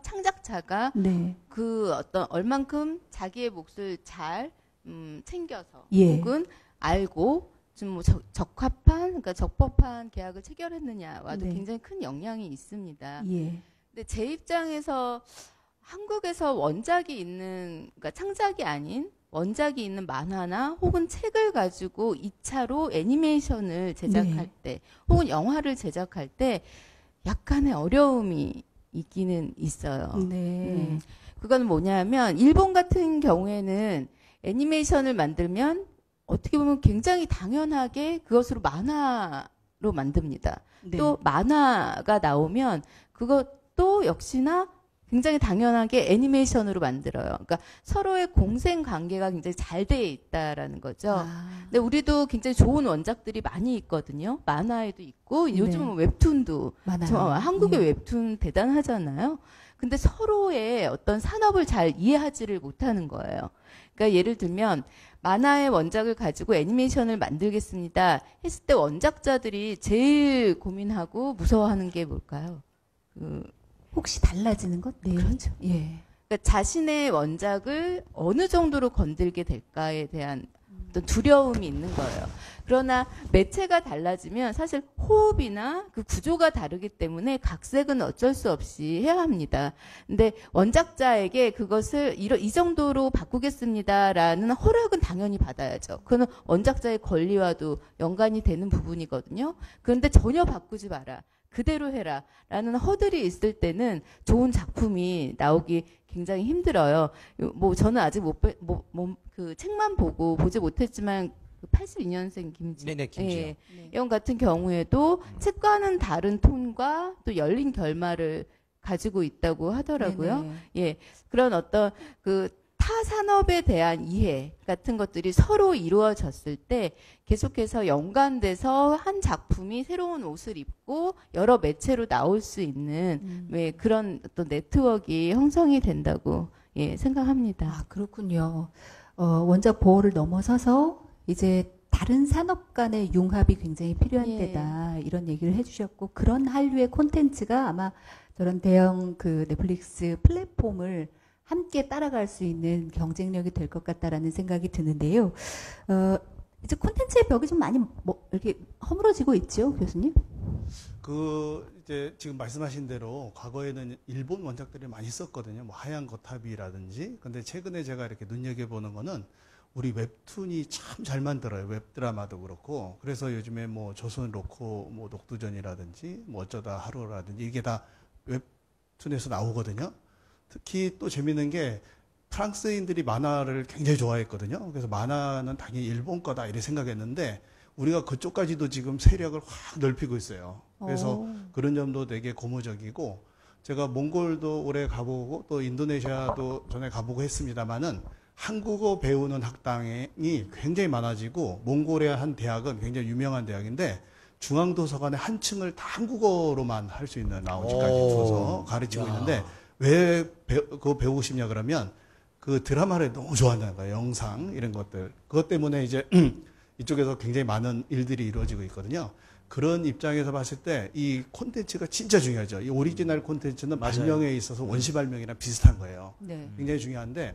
네. 그 어떤 얼만큼 자기의 몫을 잘 챙겨서 예. 혹은 알고 좀 뭐 그러니까 적법한 계약을 체결했느냐와도 네. 굉장히 큰 영향이 있습니다. 예. 근데 제 입장에서 한국에서 원작이 있는, 그러니까 창작이 아닌 원작이 있는 만화나 혹은 책을 가지고 2차로 애니메이션을 제작할 때 혹은 영화를 제작할 때 약간의 어려움이 있기는 있어요. 네. 그건 뭐냐면 일본 같은 경우에는 애니메이션을 만들면 어떻게 보면 굉장히 당연하게 그것으로 만화로 만듭니다. 네. 또 만화가 나오면 그것도 역시나 굉장히 당연하게 애니메이션으로 만들어요. 그러니까 서로의 공생 관계가 굉장히 잘 돼 있다라는 거죠. 근데 우리도 굉장히 좋은 원작들이 많이 있거든요. 만화에도 있고 요즘은 웹툰도 많아요. 한국의 예. 웹툰 대단하잖아요. 근데 서로의 어떤 산업을 잘 이해하지를 못하는 거예요. 그러니까 예를 들면 만화의 원작을 가지고 애니메이션을 만들겠습니다 했을 때 원작자들이 제일 고민하고 무서워하는 게 뭘까요? 혹시 달라지는 것? 네. 그렇죠. 예. 그러니까 자신의 원작을 어느 정도로 건들게 될까에 대한 어떤 두려움이 있는 거예요. 그러나 매체가 달라지면 사실 호흡이나 그 구조가 다르기 때문에 각색은 어쩔 수 없이 해야 합니다. 근데 원작자에게 그것을 이 정도로 바꾸겠습니다라는 허락은 당연히 받아야죠. 그거는 원작자의 권리와도 연관이 되는 부분이거든요. 그런데 전혀 바꾸지 마라. 그대로 해라. 라는 허들이 있을 때는 좋은 작품이 나오기 굉장히 힘들어요. 뭐 저는 아직 그 책만 보지 못했지만 82년생 김지영. 네네, 김지영. 영 같은 경우에도 책과는 다른 톤과 또 열린 결말을 가지고 있다고 하더라고요. 네네. 예. 그런 어떤 그 타 산업에 대한 이해 같은 것들이 서로 이루어졌을 때 계속해서 연관돼서 한 작품이 새로운 옷을 입고 여러 매체로 나올 수 있는 왜 그런 어떤 네트워크가 형성이 된다고 예, 생각합니다. 아, 그렇군요. 원작 보호를 넘어서서 이제 다른 산업 간의 융합이 굉장히 필요한 예. 때다. 이런 얘기를 해주셨고, 그런 한류의 콘텐츠가 아마 저런 대형 그 넷플릭스 플랫폼을 함께 따라갈 수 있는 경쟁력이 될 것 같다라는 생각이 드는데요. 이제 콘텐츠의 벽이 좀 많이 이렇게 허물어지고 있죠, 교수님? 이제 지금 말씀하신 대로 과거에는 일본 원작들이 많이 썼거든요. 뭐 하얀 거탑이라든지. 근데 최근에 제가 이렇게 눈여겨보는 거는 우리 웹툰이 참 잘 만들어요. 웹드라마도 그렇고. 그래서 요즘에 뭐 조선 로코 뭐 녹두전이라든지 뭐 어쩌다 하루라든지 이게 다 웹툰에서 나오거든요. 특히 또 재밌는 게 프랑스인들이 만화를 굉장히 좋아했거든요. 그래서 만화는 당연히 일본 거다 이렇게 생각했는데 우리가 그쪽까지도 지금 세력을 확 넓히고 있어요. 그래서 그런 점도 되게 고무적이고, 제가 몽골도 올해 가보고 또 인도네시아도 전에 가보고 했습니다만은 한국어 배우는 학당이 굉장히 많아지고, 몽골의 한 대학은 굉장히 유명한 대학인데 중앙도서관의 한 층을 다 한국어로만 할 수 있는 라운지까지 줘서 가르치고 있는데, 왜 그거 배우고 싶냐 그러면 그 드라마를 너무 좋아한다는 거예요. 영상 이런 것들. 그것 때문에 이제 이쪽에서 굉장히 많은 일들이 이루어지고 있거든요. 그런 입장에서 봤을 때 이 콘텐츠가 진짜 중요하죠. 이 오리지널 콘텐츠는 발명에 있어서 원시 발명이랑 비슷한 거예요. 네. 굉장히 중요한데,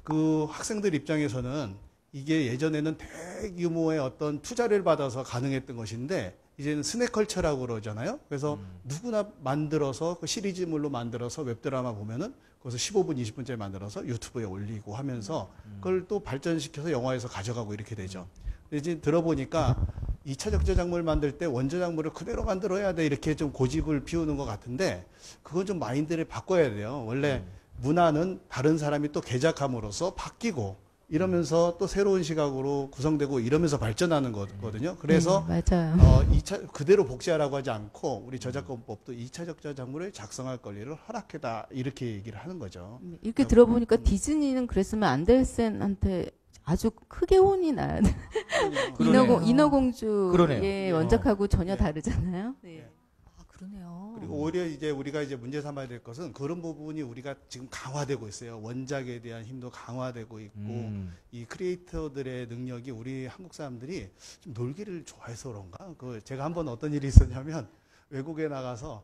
그 학생들 입장에서는 이게 예전에는 대규모의 어떤 투자를 받아서 가능했던 것인데 이제는 스낵컬처라고 그러잖아요. 그래서 누구나 만들어서 그 시리즈물로 만들어서 웹드라마 보면은 거기서 15분, 20분짜리 만들어서 유튜브에 올리고 하면서 그걸 또 발전시켜서 영화에서 가져가고 이렇게 되죠. 근데 이제 들어보니까 2차적 저작물 만들 때 원저작물을 그대로 만들어야 돼 이렇게 좀 고집을 피우는 것 같은데, 그건 좀 마인드를 바꿔야 돼요. 원래 문화는 다른 사람이 또 개작함으로써 바뀌고 이러면서 또 새로운 시각으로 구성되고 이러면서 발전하는 거거든요. 그래서 맞아요. 2차 그대로 복제하라고 하지 않고 우리 저작권법도 2차적 저작물을 작성할 권리를 허락해다 이렇게 얘기를 하는 거죠. 이렇게 들어보니까 디즈니는 그랬으면 안델센한테 아주 크게 혼이 나야 돼. 인어공주의 원작하고 전혀 다르잖아요. 네. 아, 그러네요. 그리고 오히려 이제 우리가 이제 문제 삼아야 될 것은 그런 부분이 우리가 지금 강화되고 있어요. 원작에 대한 힘도 강화되고 있고, 이 크리에이터들의 능력이 우리 한국 사람들이 좀 놀기를 좋아해서 그런가? 제가 한번 어떤 일이 있었냐면 외국에 나가서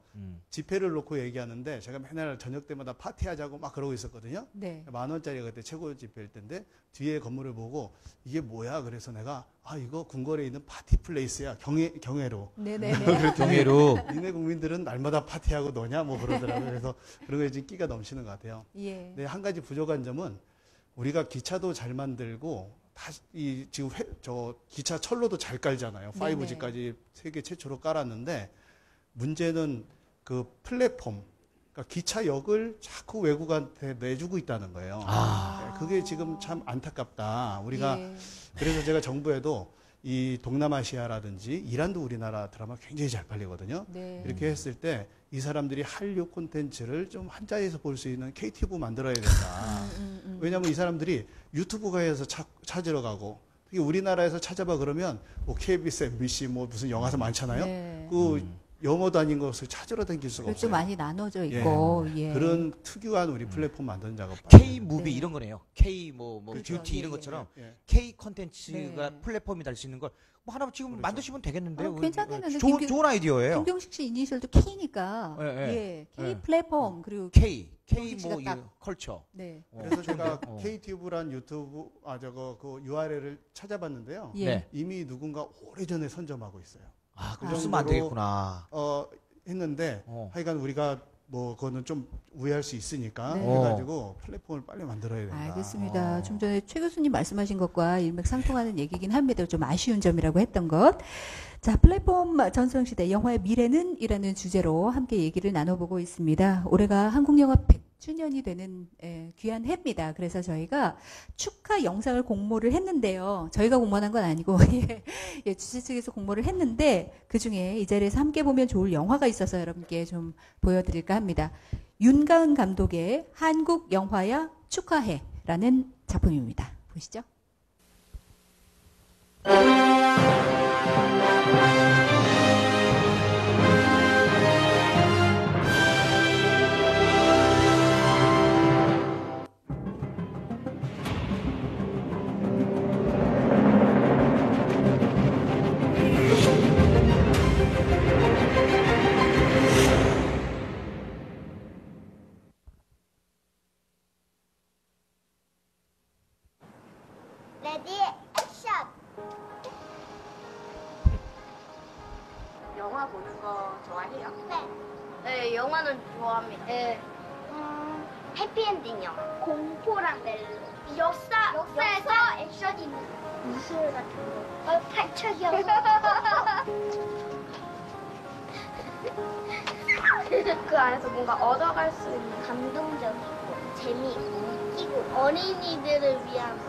지폐를 놓고 얘기하는데 제가 맨날 저녁 때마다 파티하자고 막 그러고 있었거든요. 네. 10,000원짜리가 그때 최고 지폐일 텐데 뒤에 건물을 보고 이게 뭐야? 그래서 내가 이거 궁궐에 있는 파티 플레이스야. 경회로. 네네네. 경회로. 니네 국민들은 날마다 파티하고 노냐? 뭐 그러더라고요. 그래서 그런 거에 지금 끼가 넘치는 것 같아요. 예. 근데 한 가지 부족한 점은 우리가 기차도 잘 만들고 지금 저 기차 철로도 잘 깔잖아요. 5G까지 세계 최초로 깔았는데 문제는 그 플랫폼, 그러니까 기차역을 자꾸 외국한테 내주고 있다는 거예요. 그게 지금 참 안타깝다. 우리가 그래서 제가 정부에도 이 동남아시아라든지 이란도 우리나라 드라마 굉장히 잘 팔리거든요. 네. 이렇게 했을 때 이 사람들이 한류 콘텐츠를 좀 한 자리에서 볼 수 있는 KTV 만들어야 된다. 왜냐하면 이 사람들이 유튜브가에서 찾으러 가고, 특히 우리나라에서 찾아봐 그러면 뭐 KBS, MBC 뭐 무슨 영화사 많잖아요. 네. 그 영어도 아닌 것을 찾으러 다닐 수가 그것도 없어요. 많이 나눠져 있고, 예. 그런 특유한 우리 플랫폼 만드는 작업. K 무비 이런 거네요. K 뭐 그렇죠. 뷰티 이런 예, 것처럼 예. K 컨텐츠가 네. 플랫폼이 될 수 있는 걸 뭐 하나 지금 만드시면 되겠는데요. 괜찮겠는데. 좋은 아이디어예요. 김경식 씨 이니셜도 K니까. 예, 예. 예. K 예. 플랫폼, 그리고 K 김경식 뭐 씨가 딱- 컬처. 네. 그래서 제가 좋은데요? KTV란 유튜브 그 URL을 찾아봤는데요. 예. 네. 이미 누군가 오래전에 선점하고 있어요. 그거 쓰면 안 되겠구나. 했는데 하여간 우리가 뭐 그거는 좀 우회할 수 있으니까 네. 해가지고 플랫폼을 빨리 만들어야 된다. 알겠습니다. 좀 전에 최 교수님 말씀하신 것과 일맥상통하는 얘기긴 합니다. 좀 아쉬운 점이라고 했던 것. 자, 플랫폼 전성시대 영화의 미래는? 이라는 주제로 함께 얘기를 나눠보고 있습니다. 올해가 한국영화 100주년이 되는 귀한 해입니다. 그래서 저희가 축하 영상을 공모를 했는데요. 저희가 공모한 건 아니고 주최 측에서 공모를 했는데 그중에 이 자리에서 함께 보면 좋을 영화가 있어서 여러분께 좀 보여드릴까 합니다. 윤가은 감독의 한국 영화야 축하해 라는 작품입니다. 보시죠. 레디 액션. 영화 보는 거 좋아해요? 네. 네, 영화는 좋아합니다. 네. 해피엔딩 영화. 공포랑 멜로. 역사에서 액션 있는 무술 같은 거. 팔척이요. 그 안에서 뭔가 얻어갈 수 있는 감동적이고 재미있고 웃기고 어린이들을 위한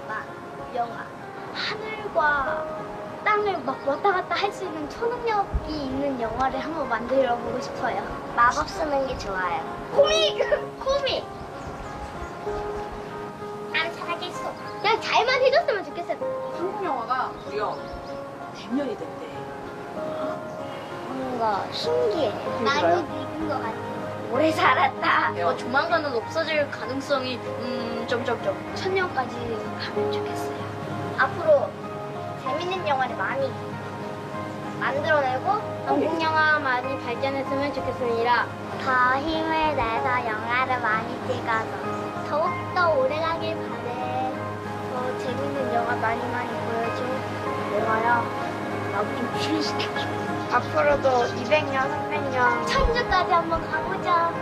영화. 하늘과 땅을 막 왔다 갔다 할 수 있는 초능력이 있는 영화를 한번 만들어 보고 싶어요. 마법 쓰는 게 좋아요. 코믹. 안 잘하겠어. 그냥 잘만 해줬으면 좋겠어요. 한국 영화가 무려 100년이 됐대. 뭔가 신기해. 많이 늙은 것 같아. 오래 살았다. 조만간은 없어질 가능성이 점점점 1000년까지 가면 좋겠어요. 앞으로 재밌는 영화를 많이 만들어내고 한국 영화 많이 발전했으면 좋겠습니다. 더 힘을 내서 영화를 많이 찍어서 더욱더 오래가길 바래. 더 재밌는 영화 많이 보여줘. 영화야. 나도 좀 치유시켜줘. 앞으로도 200년, 300년 천주까지 한번 가보자.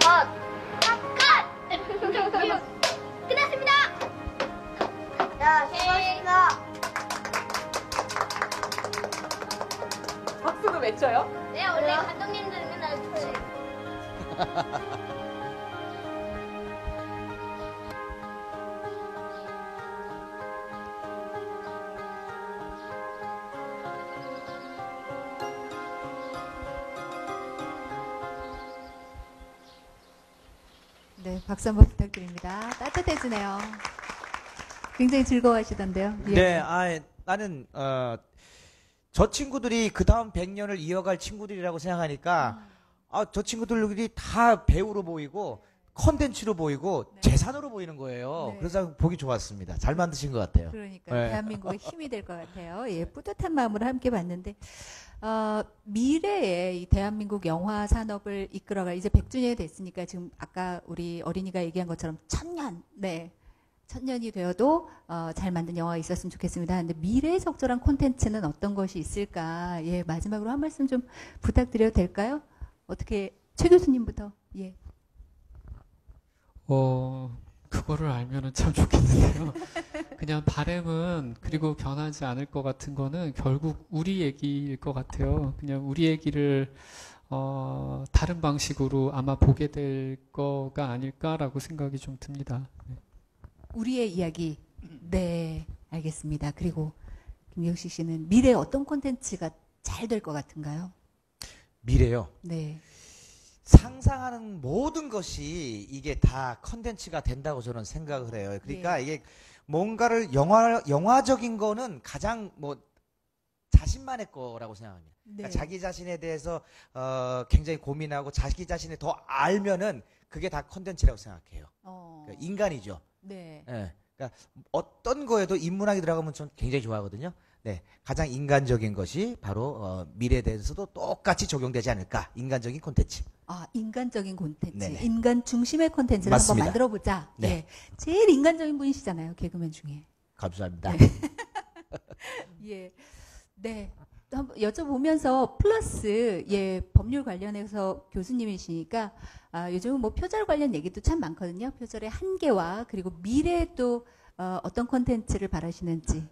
컷! 끝났습니다! 야, 수고하셨습니다. 박수도 외쳐요? 네, 원래 감독님들은 맨날 좋지. 네, 박수 한번 부탁드립니다. 따뜻해지네요. 굉장히 즐거워하시던데요. 예. 네, 나는 저 친구들이 그 다음 100년을 이어갈 친구들이라고 생각하니까 저 친구들이 다 배우로 보이고 컨텐츠로 보이고 네. 재산으로 보이는 거예요. 네. 그래서 보기 좋았습니다. 잘 만드신 것 같아요. 그러니까 네. 대한민국의 힘이 될 것 같아요. 예, 뿌듯한 마음으로 함께 봤는데 미래에 이 대한민국 영화 산업을 이끌어갈 이제 100주년이 됐으니까 지금 아까 우리 어린이가 얘기한 것처럼 1000년, 네, 1000년이 되어도 잘 만든 영화가 있었으면 좋겠습니다. 근데 미래에 적절한 콘텐츠는 어떤 것이 있을까? 예, 마지막으로 한 말씀 좀 부탁드려도 될까요? 어떻게 최 교수님부터 예. 그거를 알면은 참 좋겠는데요. 그냥 바람은 그리고 변하지 않을 것 같은 거는 결국 우리 얘기일 것 같아요. 그냥 우리 얘기를 다른 방식으로 아마 보게 될 거가 아닐까라고 생각이 좀 듭니다. 네. 우리의 이야기. 네, 알겠습니다. 그리고 김경식 씨는 미래에 어떤 콘텐츠가 잘 될 것 같은가요? 미래요. 네. 상상하는 모든 것이 이게 다 컨텐츠가 된다고 저는 생각을 해요. 그러니까 네. 이게 뭔가를 영화적인 거는 가장 자신만의 거라고 생각합니다. 네. 그러니까 자기 자신에 대해서 굉장히 고민하고 자기 자신을 더 알면은 그게 다 컨텐츠라고 생각해요. 그러니까 인간이죠. 네. 네. 그러니까 어떤 거에도 인문학이 들어가면 전 굉장히 좋아하거든요. 네, 가장 인간적인 것이 바로 미래에 대해서도 똑같이 적용되지 않을까. 인간적인 콘텐츠. 인간적인 콘텐츠. 네네. 인간 중심의 콘텐츠를 맞습니다. 한번 만들어보자. 네. 예. 제일 인간적인 분이시잖아요. 개그맨 중에. 감사합니다. 예. 네. 또 한번 여쭤보면서 플러스 법률 관련해서 교수님이시니까 요즘은 뭐 표절 관련 얘기도 참 많거든요. 표절의 한계와 그리고 미래에 또 어떤 콘텐츠를 바라시는지.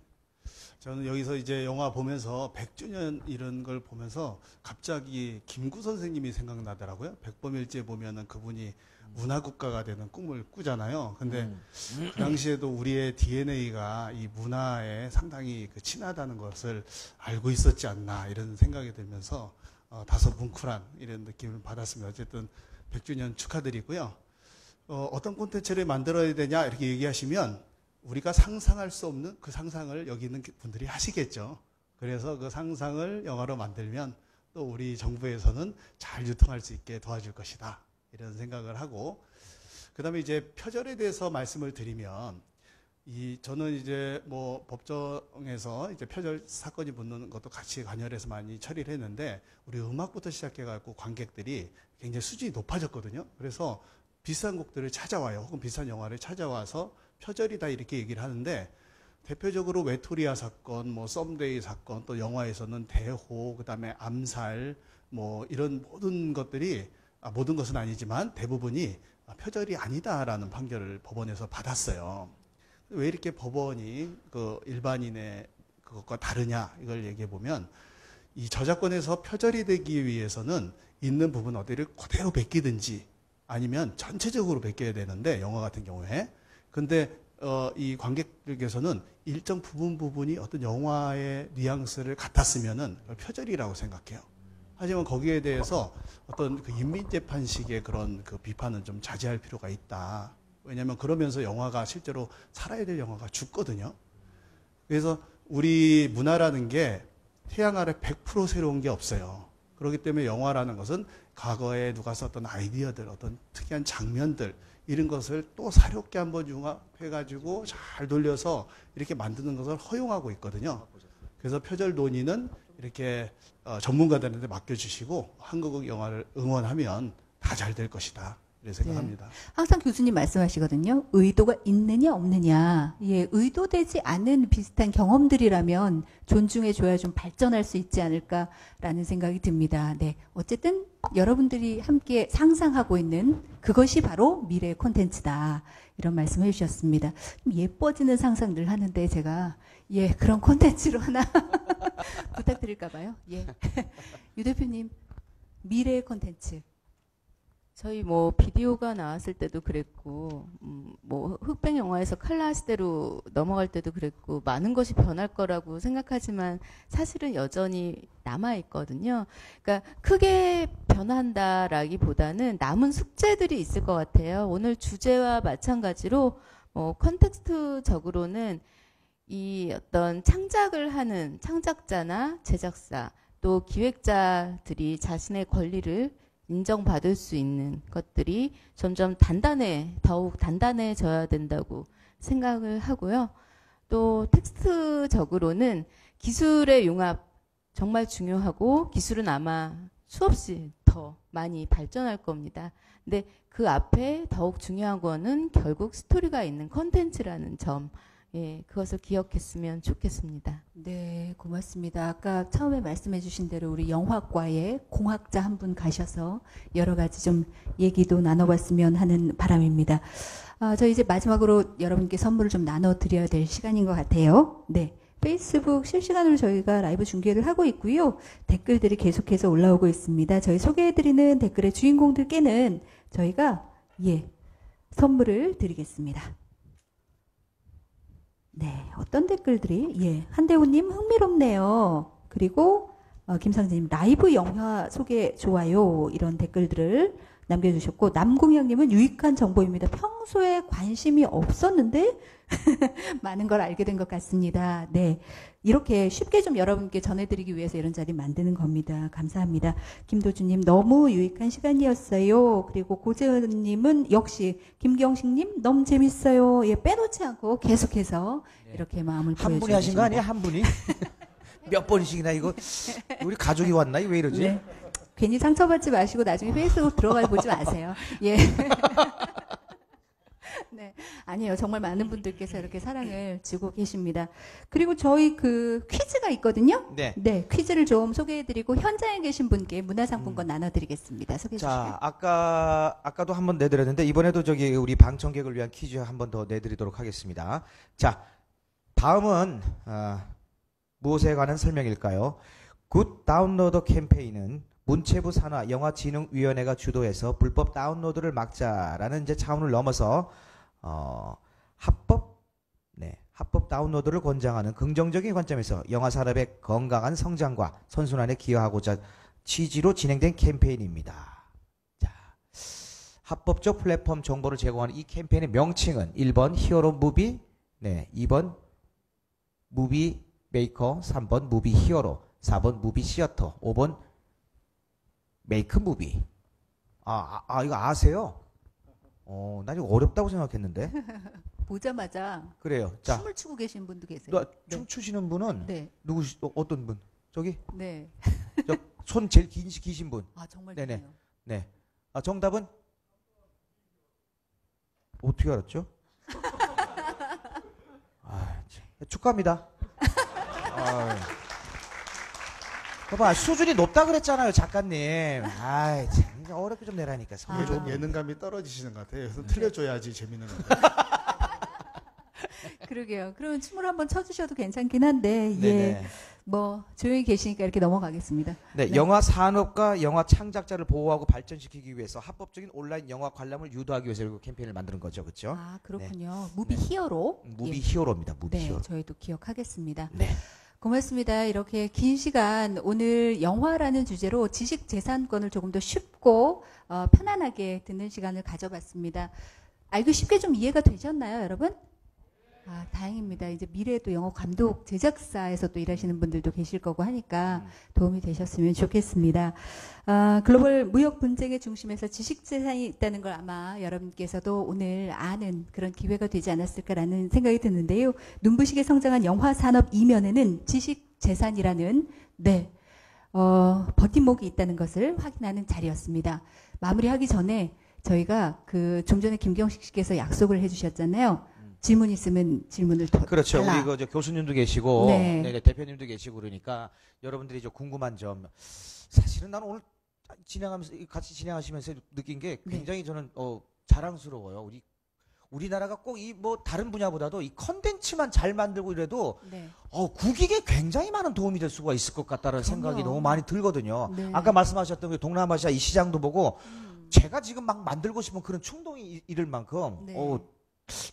저는 여기서 이제 영화 보면서 100주년 이런 걸 보면서 갑자기 김구 선생님이 생각나더라고요. 백범일지에 보면은 그분이 문화국가가 되는 꿈을 꾸잖아요. 근데 그 당시에도 우리의 DNA가 이 문화에 상당히 친하다는 것을 알고 있었지 않나 이런 생각이 들면서 다소 뭉클한 이런 느낌을 받았습니다. 어쨌든 100주년 축하드리고요. 어떤 콘텐츠를 만들어야 되냐 이렇게 얘기하시면 우리가 상상할 수 없는 그 상상을 여기 있는 분들이 하시겠죠. 그래서 그 상상을 영화로 만들면 또 우리 정부에서는 잘 유통할 수 있게 도와줄 것이다. 이런 생각을 하고, 그 다음에 이제 표절에 대해서 말씀을 드리면, 저는 이제 뭐 법정에서 이제 표절 사건이 붙는 것도 같이 관여해서 많이 처리를 했는데, 우리 음악부터 시작해갖고 관객들이 굉장히 수준이 높아졌거든요. 그래서 비싼 곡들을 찾아와요. 혹은 비싼 영화를 찾아와서 표절이다 이렇게 얘기를 하는데, 대표적으로 외톨이아 사건, 뭐 썸데이 사건, 또 영화에서는 대호, 그다음에 암살, 뭐 이런 모든 것들이, 모든 것은 아니지만 대부분이 표절이 아니다라는 판결을 법원에서 받았어요. 왜 이렇게 법원이 그 일반인의 그것과 다르냐 이걸 얘기해 보면, 이 저작권에서 표절이 되기 위해서는 있는 부분 어디를 그대로 베끼든지 아니면 전체적으로 베껴야 되는데, 영화 같은 경우에. 근데 이 관객들께서는 일정 부분이 어떤 영화의 뉘앙스를 같았으면은 그걸 표절이라고 생각해요. 하지만 거기에 대해서 어떤 그 인민재판식의 그런 그 비판은 좀 자제할 필요가 있다. 왜냐하면 그러면서 영화가 실제로 살아야 될 영화가 죽거든요. 그래서 우리 문화라는 게 태양 아래 100% 새로운 게 없어요. 그렇기 때문에 영화라는 것은 과거에 누가 썼던 아이디어들, 어떤 특이한 장면들, 이런 것을 또 사롭게 한번 융합해가지고 잘 돌려서 이렇게 만드는 것을 허용하고 있거든요. 그래서 표절 논의는 이렇게 전문가들한테 맡겨주시고 한국 영화를 응원하면 다 잘 될 것이다. 이렇게 생각합니다. 네. 항상 교수님 말씀하시거든요. 의도가 있느냐 없느냐. 예, 의도되지 않은 비슷한 경험들이라면 존중해줘야 좀 발전할 수 있지 않을까라는 생각이 듭니다. 네, 어쨌든 여러분들이 함께 상상하고 있는 그것이 바로 미래의 콘텐츠다. 이런 말씀 해주셨습니다. 좀 예뻐지는 상상들 하는데 제가 그런 콘텐츠로 하나 부탁드릴까 봐요. 예, 유 대표님, 미래의 콘텐츠. 저희 뭐 비디오가 나왔을 때도 그랬고, 뭐 흑백 영화에서 칼라 시대로 넘어갈 때도 그랬고, 많은 것이 변할 거라고 생각하지만 사실은 여전히 남아 있거든요. 그러니까 크게 변한다라기보다는 남은 숙제들이 있을 것 같아요. 오늘 주제와 마찬가지로 뭐 컨텍스트적으로는 이 어떤 창작을 하는 창작자나 제작사, 또 기획자들이 자신의 권리를 인정받을 수 있는 것들이 점점 더욱 단단해져야 된다고 생각을 하고요. 또 텍스트적으로는 기술의 융합 정말 중요하고, 기술은 아마 수없이 더 많이 발전할 겁니다. 근데 그 앞에 더욱 중요한 거는 결국 스토리가 있는 콘텐츠라는 점, 그것을 기억했으면 좋겠습니다. 네, 고맙습니다. 아까 처음에 말씀해 주신 대로 우리 영화과에 공학자 한 분 가셔서 여러 가지 좀 얘기도 나눠봤으면 하는 바람입니다. 저 이제 마지막으로 여러분께 선물을 좀 나눠드려야 될 시간인 것 같아요. 네, 페이스북 실시간으로 저희가 라이브 중계를 하고 있고요. 댓글들이 계속해서 올라오고 있습니다. 저희 소개해드리는 댓글의 주인공들께는 저희가 선물을 드리겠습니다. 네, 어떤 댓글들이, 한대훈님 흥미롭네요. 그리고 김상진님 라이브 영화 소개 좋아요. 이런 댓글들을 남겨주셨고, 남궁영님은 유익한 정보입니다. 평소에 관심이 없었는데 많은 걸 알게 된 것 같습니다. 네, 이렇게 쉽게 좀 여러분께 전해드리기 위해서 이런 자리 만드는 겁니다. 감사합니다. 김도준님 너무 유익한 시간이었어요. 그리고 고재은님은 역시 김경식님 너무 재밌어요. 빼놓지 않고 계속해서 이렇게 마음을 보여주십니다. 한 분이 하신 거 아니야? 한 분이? 몇 번씩이나 이거 우리 가족이 왔나? 왜 이러지? 네. 괜히 상처받지 마시고 나중에 페이스북 들어가 보지 마세요. 네, 아니에요. 정말 많은 분들께서 이렇게 사랑을 주고 계십니다. 그리고 저희 그 퀴즈가 있거든요. 네, 퀴즈를 좀 소개해드리고 현장에 계신 분께 문화상품권 나눠드리겠습니다. 소개해 주시죠. 자, 아까도 한번 내드렸는데 이번에도 저기 우리 방청객을 위한 퀴즈 한번 더 내드리도록 하겠습니다. 자, 다음은 무엇에 관한 설명일까요? 굿 다운로더 캠페인은 문체부 산하 영화진흥위원회가 주도해서 불법 다운로드를 막자라는 이제 차원을 넘어서 합법 다운로드를 권장하는 긍정적인 관점에서 영화 산업의 건강한 성장과 선순환에 기여하고자 취지로 진행된 캠페인입니다. 자, 합법적 플랫폼 정보를 제공하는 이 캠페인의 명칭은 1번 히어로 무비, 네, 2번 무비 메이커, 3번 무비 히어로, 4번 무비 시어터, 5번 메이크 무비. 이거 아세요? 나 이거 어렵다고 생각했는데. 보자마자 그래요. 자, 춤을 추고 계신 분도 계세요. 춤추시는 분은 네. 어떤 분? 저기? 네. 손 제일 기신 분. 정말 네네. 좋네요. 네. 정답은 어떻게 알았죠? 축하합니다. 봐봐, 수준이 높다 그랬잖아요, 작가님. 참 어렵게 좀 내라니까. 좀 예능감이 떨어지시는 것 같아요. 그래서 틀려줘야지 재밌는 건데. 그러게요. 그러면 춤을 한번 춰주셔도 괜찮긴 한데, 네네. 뭐 조용히 계시니까 이렇게 넘어가겠습니다. 네, 영화 산업과 영화 창작자를 보호하고 발전시키기 위해서 합법적인 온라인 영화 관람을 유도하기 위해서 이 캠페인을 만드는 거죠, 그렇죠? 그렇군요. 무비 히어로. 무비 히어로입니다. 무비 히어로. 저희도 기억하겠습니다. 네. 고맙습니다. 이렇게 긴 시간 오늘 영화라는 주제로 지식재산권을 조금 더 쉽고 편안하게 듣는 시간을 가져봤습니다. 알기 쉽게 좀 이해가 되셨나요, 여러분? 다행입니다. 이제 미래에도 영화 감독, 제작사에서 또 일하시는 분들도 계실 거고 하니까 도움이 되셨으면 좋겠습니다. 글로벌 무역 분쟁의 중심에서 지식재산이 있다는 걸 아마 여러분께서도 오늘 아는 그런 기회가 되지 않았을까라는 생각이 드는데요. 눈부시게 성장한 영화 산업 이면에는 지식재산이라는 버팀목이 있다는 것을 확인하는 자리였습니다. 마무리하기 전에 저희가 좀 전에 김경식 씨께서 약속을 해주셨잖아요. 질문 있으면 질문을 그렇죠. 달라. 우리 교수님도 계시고 네. 대표님도 계시고 그러니까 여러분들이 궁금한 점 사실은 나는 오늘 같이 진행하시면서 느낀 게 굉장히 저는 자랑스러워요. 우리나라가 꼭 다른 분야보다도 이 컨텐츠만 잘 만들고 이래도 국익에 굉장히 많은 도움이 될 수가 있을 것 같다는 생각이 너무 많이 들거든요. 네. 아까 말씀하셨던 그 동남아시아 이 시장도 보고 제가 지금 막 만들고 싶은 그런 충동이 이를 만큼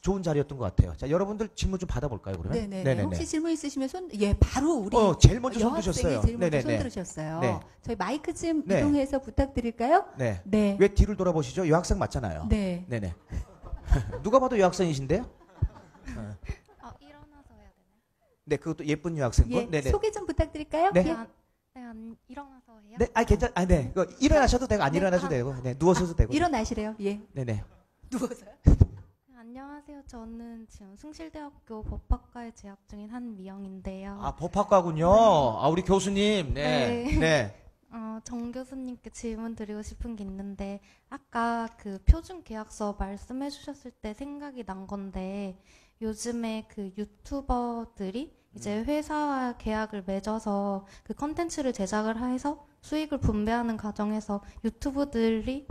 좋은 자리였던 것 같아요. 자, 여러분들 질문 좀 받아볼까요, 그러면? 네네. 혹시 질문 있으시면 바로 우리 제일 먼저 손 드셨어요. 제일 먼저 손 들으셨어요. 네. 저희 마이크 좀 이동해서 부탁드릴까요? 네. 왜 뒤를 돌아보시죠? 여학생 맞잖아요. 네. 네네. 누가 봐도 여학생이신데요? 일어나서 해야 되나요? 네, 그것도 예쁜 여학생분. 네네. 소개 좀 부탁드릴까요? 네, 일어나서 해요? 네, 괜찮. 네. 일어나셔도 되고 안 일어나셔도 되고, 누워서도 되고. 일어나시래요. 예. 네네. 누워서요? 안녕하세요. 저는 지금 숭실대학교 법학과에 재학 중인 한미영인데요. 법학과군요. 우리 교수님. 네. 정 교수님께 질문 드리고 싶은 게 있는데 아까 그 표준 계약서 말씀해 주셨을 때 생각이 난 건데 요즘에 그 유튜버들이 이제 회사와 계약을 맺어서 그 컨텐츠를 제작을 해서 수익을 분배하는 과정에서 유튜브들이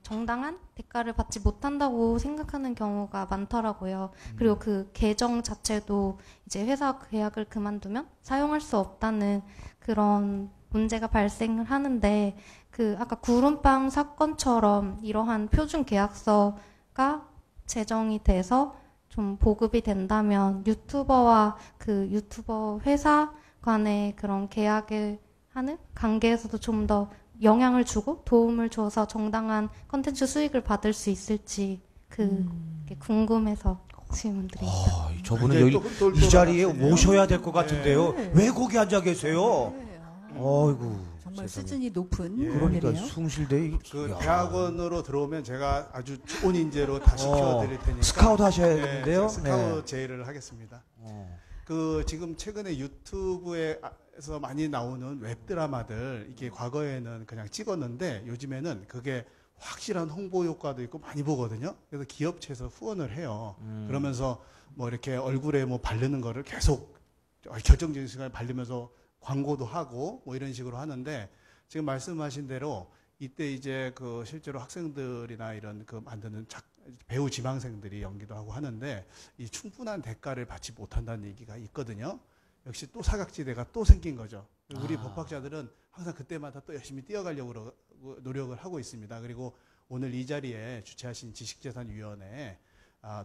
정당한 대가를 받지 못한다고 생각하는 경우가 많더라고요. 그리고 그 계정 자체도 이제 회사 계약을 그만두면 사용할 수 없다는 그런 문제가 발생을 하는데 아까 구름빵 사건처럼 이러한 표준 계약서가 제정이 돼서 좀 보급이 된다면 유튜버와 그 유튜버 회사 간의 그런 계약을 하는 관계에서도 좀 더 영향을 주고 도움을 줘서 정당한 컨텐츠 수익을 받을 수 있을지 그게 궁금해서 질문드립니다. 저분은 여기 이 자리에 오셔야 될 것 같은데요. 왜 거기 앉아 계세요? 어이구. 정말 수준이 높은 그러니까 숭실대 대학원으로 들어오면 제가 아주 좋은 인재로 다 시켜드릴 테니까 스카우트 하셔야 되는데요. 스카우트 제의를 하겠습니다. 지금 최근에 유튜브에서 많이 나오는 웹드라마들 이게 과거에는 그냥 찍었는데 요즘에는 그게 확실한 홍보 효과도 있고 많이 보거든요. 그래서 기업체에서 후원을 해요. 그러면서 이렇게 얼굴에 바르는 거를 계속 결정적인 시간에 바르면서 광고도 하고 이런 식으로 하는데 지금 말씀하신 대로 이때 이제 실제로 학생들이나 이런 만드는 배우 지망생들이 연기도 하고 하는데 이 충분한 대가를 받지 못한다는 얘기가 있거든요. 역시 또 사각지대가 또 생긴 거죠. 우리 법학자들은 항상 그때마다 또 열심히 뛰어가려고 노력을 하고 있습니다. 그리고 오늘 이 자리에 주최하신 지식재산위원회에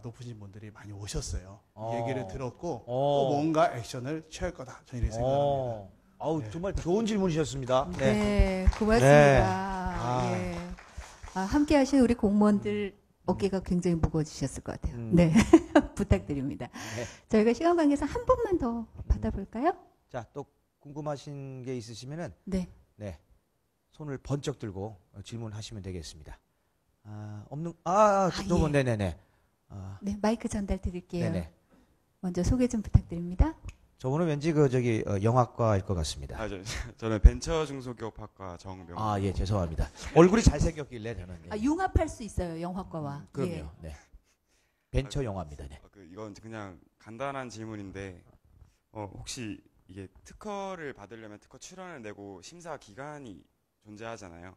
높으신 분들이 많이 오셨어요. 얘기를 들었고 또 뭔가 액션을 취할 거다. 저는 이렇게 생각합니다. 정말 좋은 질문이셨습니다. 네, 고맙습니다. 함께 하신 우리 공무원들 어깨가 굉장히 무거워지셨을 것 같아요. 네. 부탁드립니다. 네. 저희가 시간 관계상 한 분만 더 받아볼까요? 자, 또 궁금하신 게 있으시면은 네. 네. 손을 번쩍 들고 질문하시면 되겠습니다. 두 분, 예. 네네네. 네, 마이크 전달 드릴게요. 네네. 먼저 소개 좀 부탁드립니다. 저분은 왠지 영화과일 것 같습니다. 저는 벤처 중소기업학과 정명. 예, 죄송합니다. 얼굴이 잘생겼길래 저는. 예. 융합할 수 있어요, 영화과와. 그럼요. 예. 네. 벤처 영화입니다. 네. 이건 그냥 간단한 질문인데, 혹시 이게 특허를 받으려면 특허 출원을 내고 심사 기간이 존재하잖아요.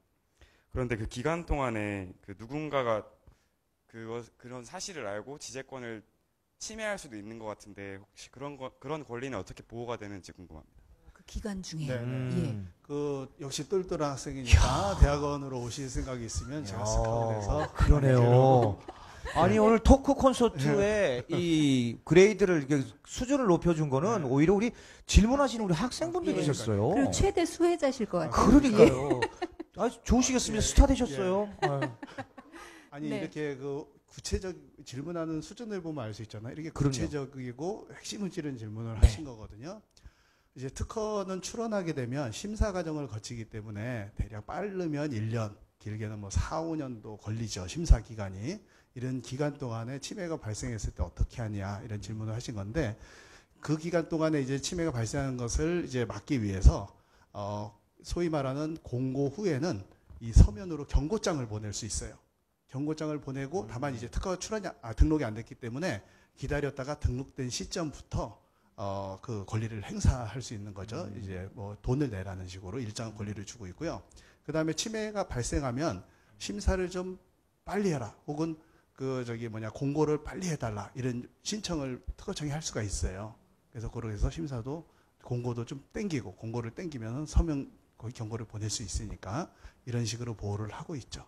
그런데 그 기간 동안에 그 누군가가 그런 사실을 알고 지재권을 침해할 수도 있는 것 같은데 혹시 그런 권리는 어떻게 보호가 되는지 궁금합니다. 그 기간 중에. 예. 역시 똘똘한 학생이니까 대학원으로 오실 생각이 있으면 제가 스카웃해서 그러네요. 아니 오늘 토크 콘서트에 이 그레이드를 수준을 높여준 거는 오히려 우리 질문하시는 우리 학생분들이셨어요. 그리고 최대 수혜자실 것 같아요. 그러니까요. 좋으시겠습니다. 스타 되셨어요. 아니 네. 이렇게 구체적 질문하는 수준을 보면 알 수 있잖아요. 이렇게 그럼요. 구체적이고 핵심을 찌른 질문을 네. 하신 거거든요. 이제 특허는 출원하게 되면 심사 과정을 거치기 때문에 대략 빠르면 1년, 길게는 4, 5년도 걸리죠. 심사 기간이. 이런 기간 동안에 침해가 발생했을 때 어떻게 하냐 이런 질문을 하신 건데 그 기간 동안에 이제 침해가 발생하는 것을 이제 막기 위해서 소위 말하는 공고 후에는 이 서면으로 경고장을 보낼 수 있어요. 경고장을 보내고 다만 이제 등록이 안 됐기 때문에 기다렸다가 등록된 시점부터 그 권리를 행사할 수 있는 거죠. 이제 돈을 내라는 식으로 일정 권리를 주고 있고요. 그 다음에 침해가 발생하면 심사를 좀 빨리 해라. 혹은 공고를 빨리 해달라. 이런 신청을 특허청이 할 수가 있어요. 그래서 그래서 심사도 공고도 좀 땡기고 공고를 땡기면 서면 거의 경고를 보낼 수 있으니까 이런 식으로 보호를 하고 있죠.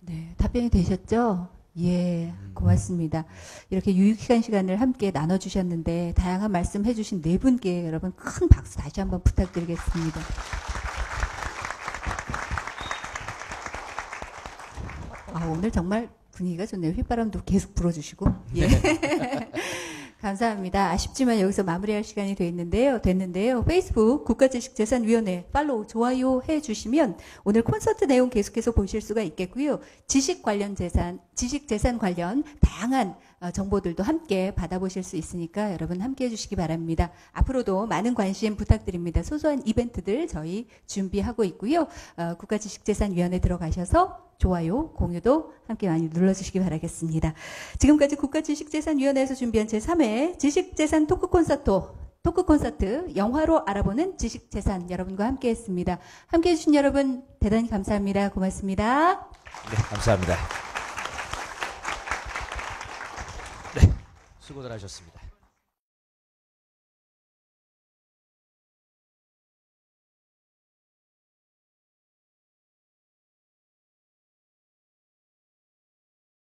네, 답변이 되셨죠? 예, 고맙습니다. 이렇게 유익한 시간을 함께 나눠주셨는데 다양한 말씀 해주신 네 분께 여러분 큰 박수 다시 한번 부탁드리겠습니다. 오늘 정말 분위기가 좋네요. 휘바람도 계속 불어주시고. 예. 감사합니다. 아쉽지만 여기서 마무리할 시간이 됐는데요. 페이스북 국가지식재산위원회 팔로우, 좋아요 해주시면 오늘 콘서트 내용 계속해서 보실 수가 있겠고요. 지식재산 관련 다양한 정보들도 함께 받아보실 수 있으니까 여러분 함께 해주시기 바랍니다. 앞으로도 많은 관심 부탁드립니다. 소소한 이벤트들 저희 준비하고 있고요. 국가지식재산위원회 들어가셔서 좋아요, 공유도 함께 많이 눌러주시기 바라겠습니다. 지금까지 국가지식재산위원회에서 준비한 제3회 지식재산 토크 콘서트 영화로 알아보는 지식재산 여러분과 함께 했습니다. 함께 해주신 여러분 대단히 감사합니다. 고맙습니다. 네, 감사합니다. 네, 수고들 하셨습니다.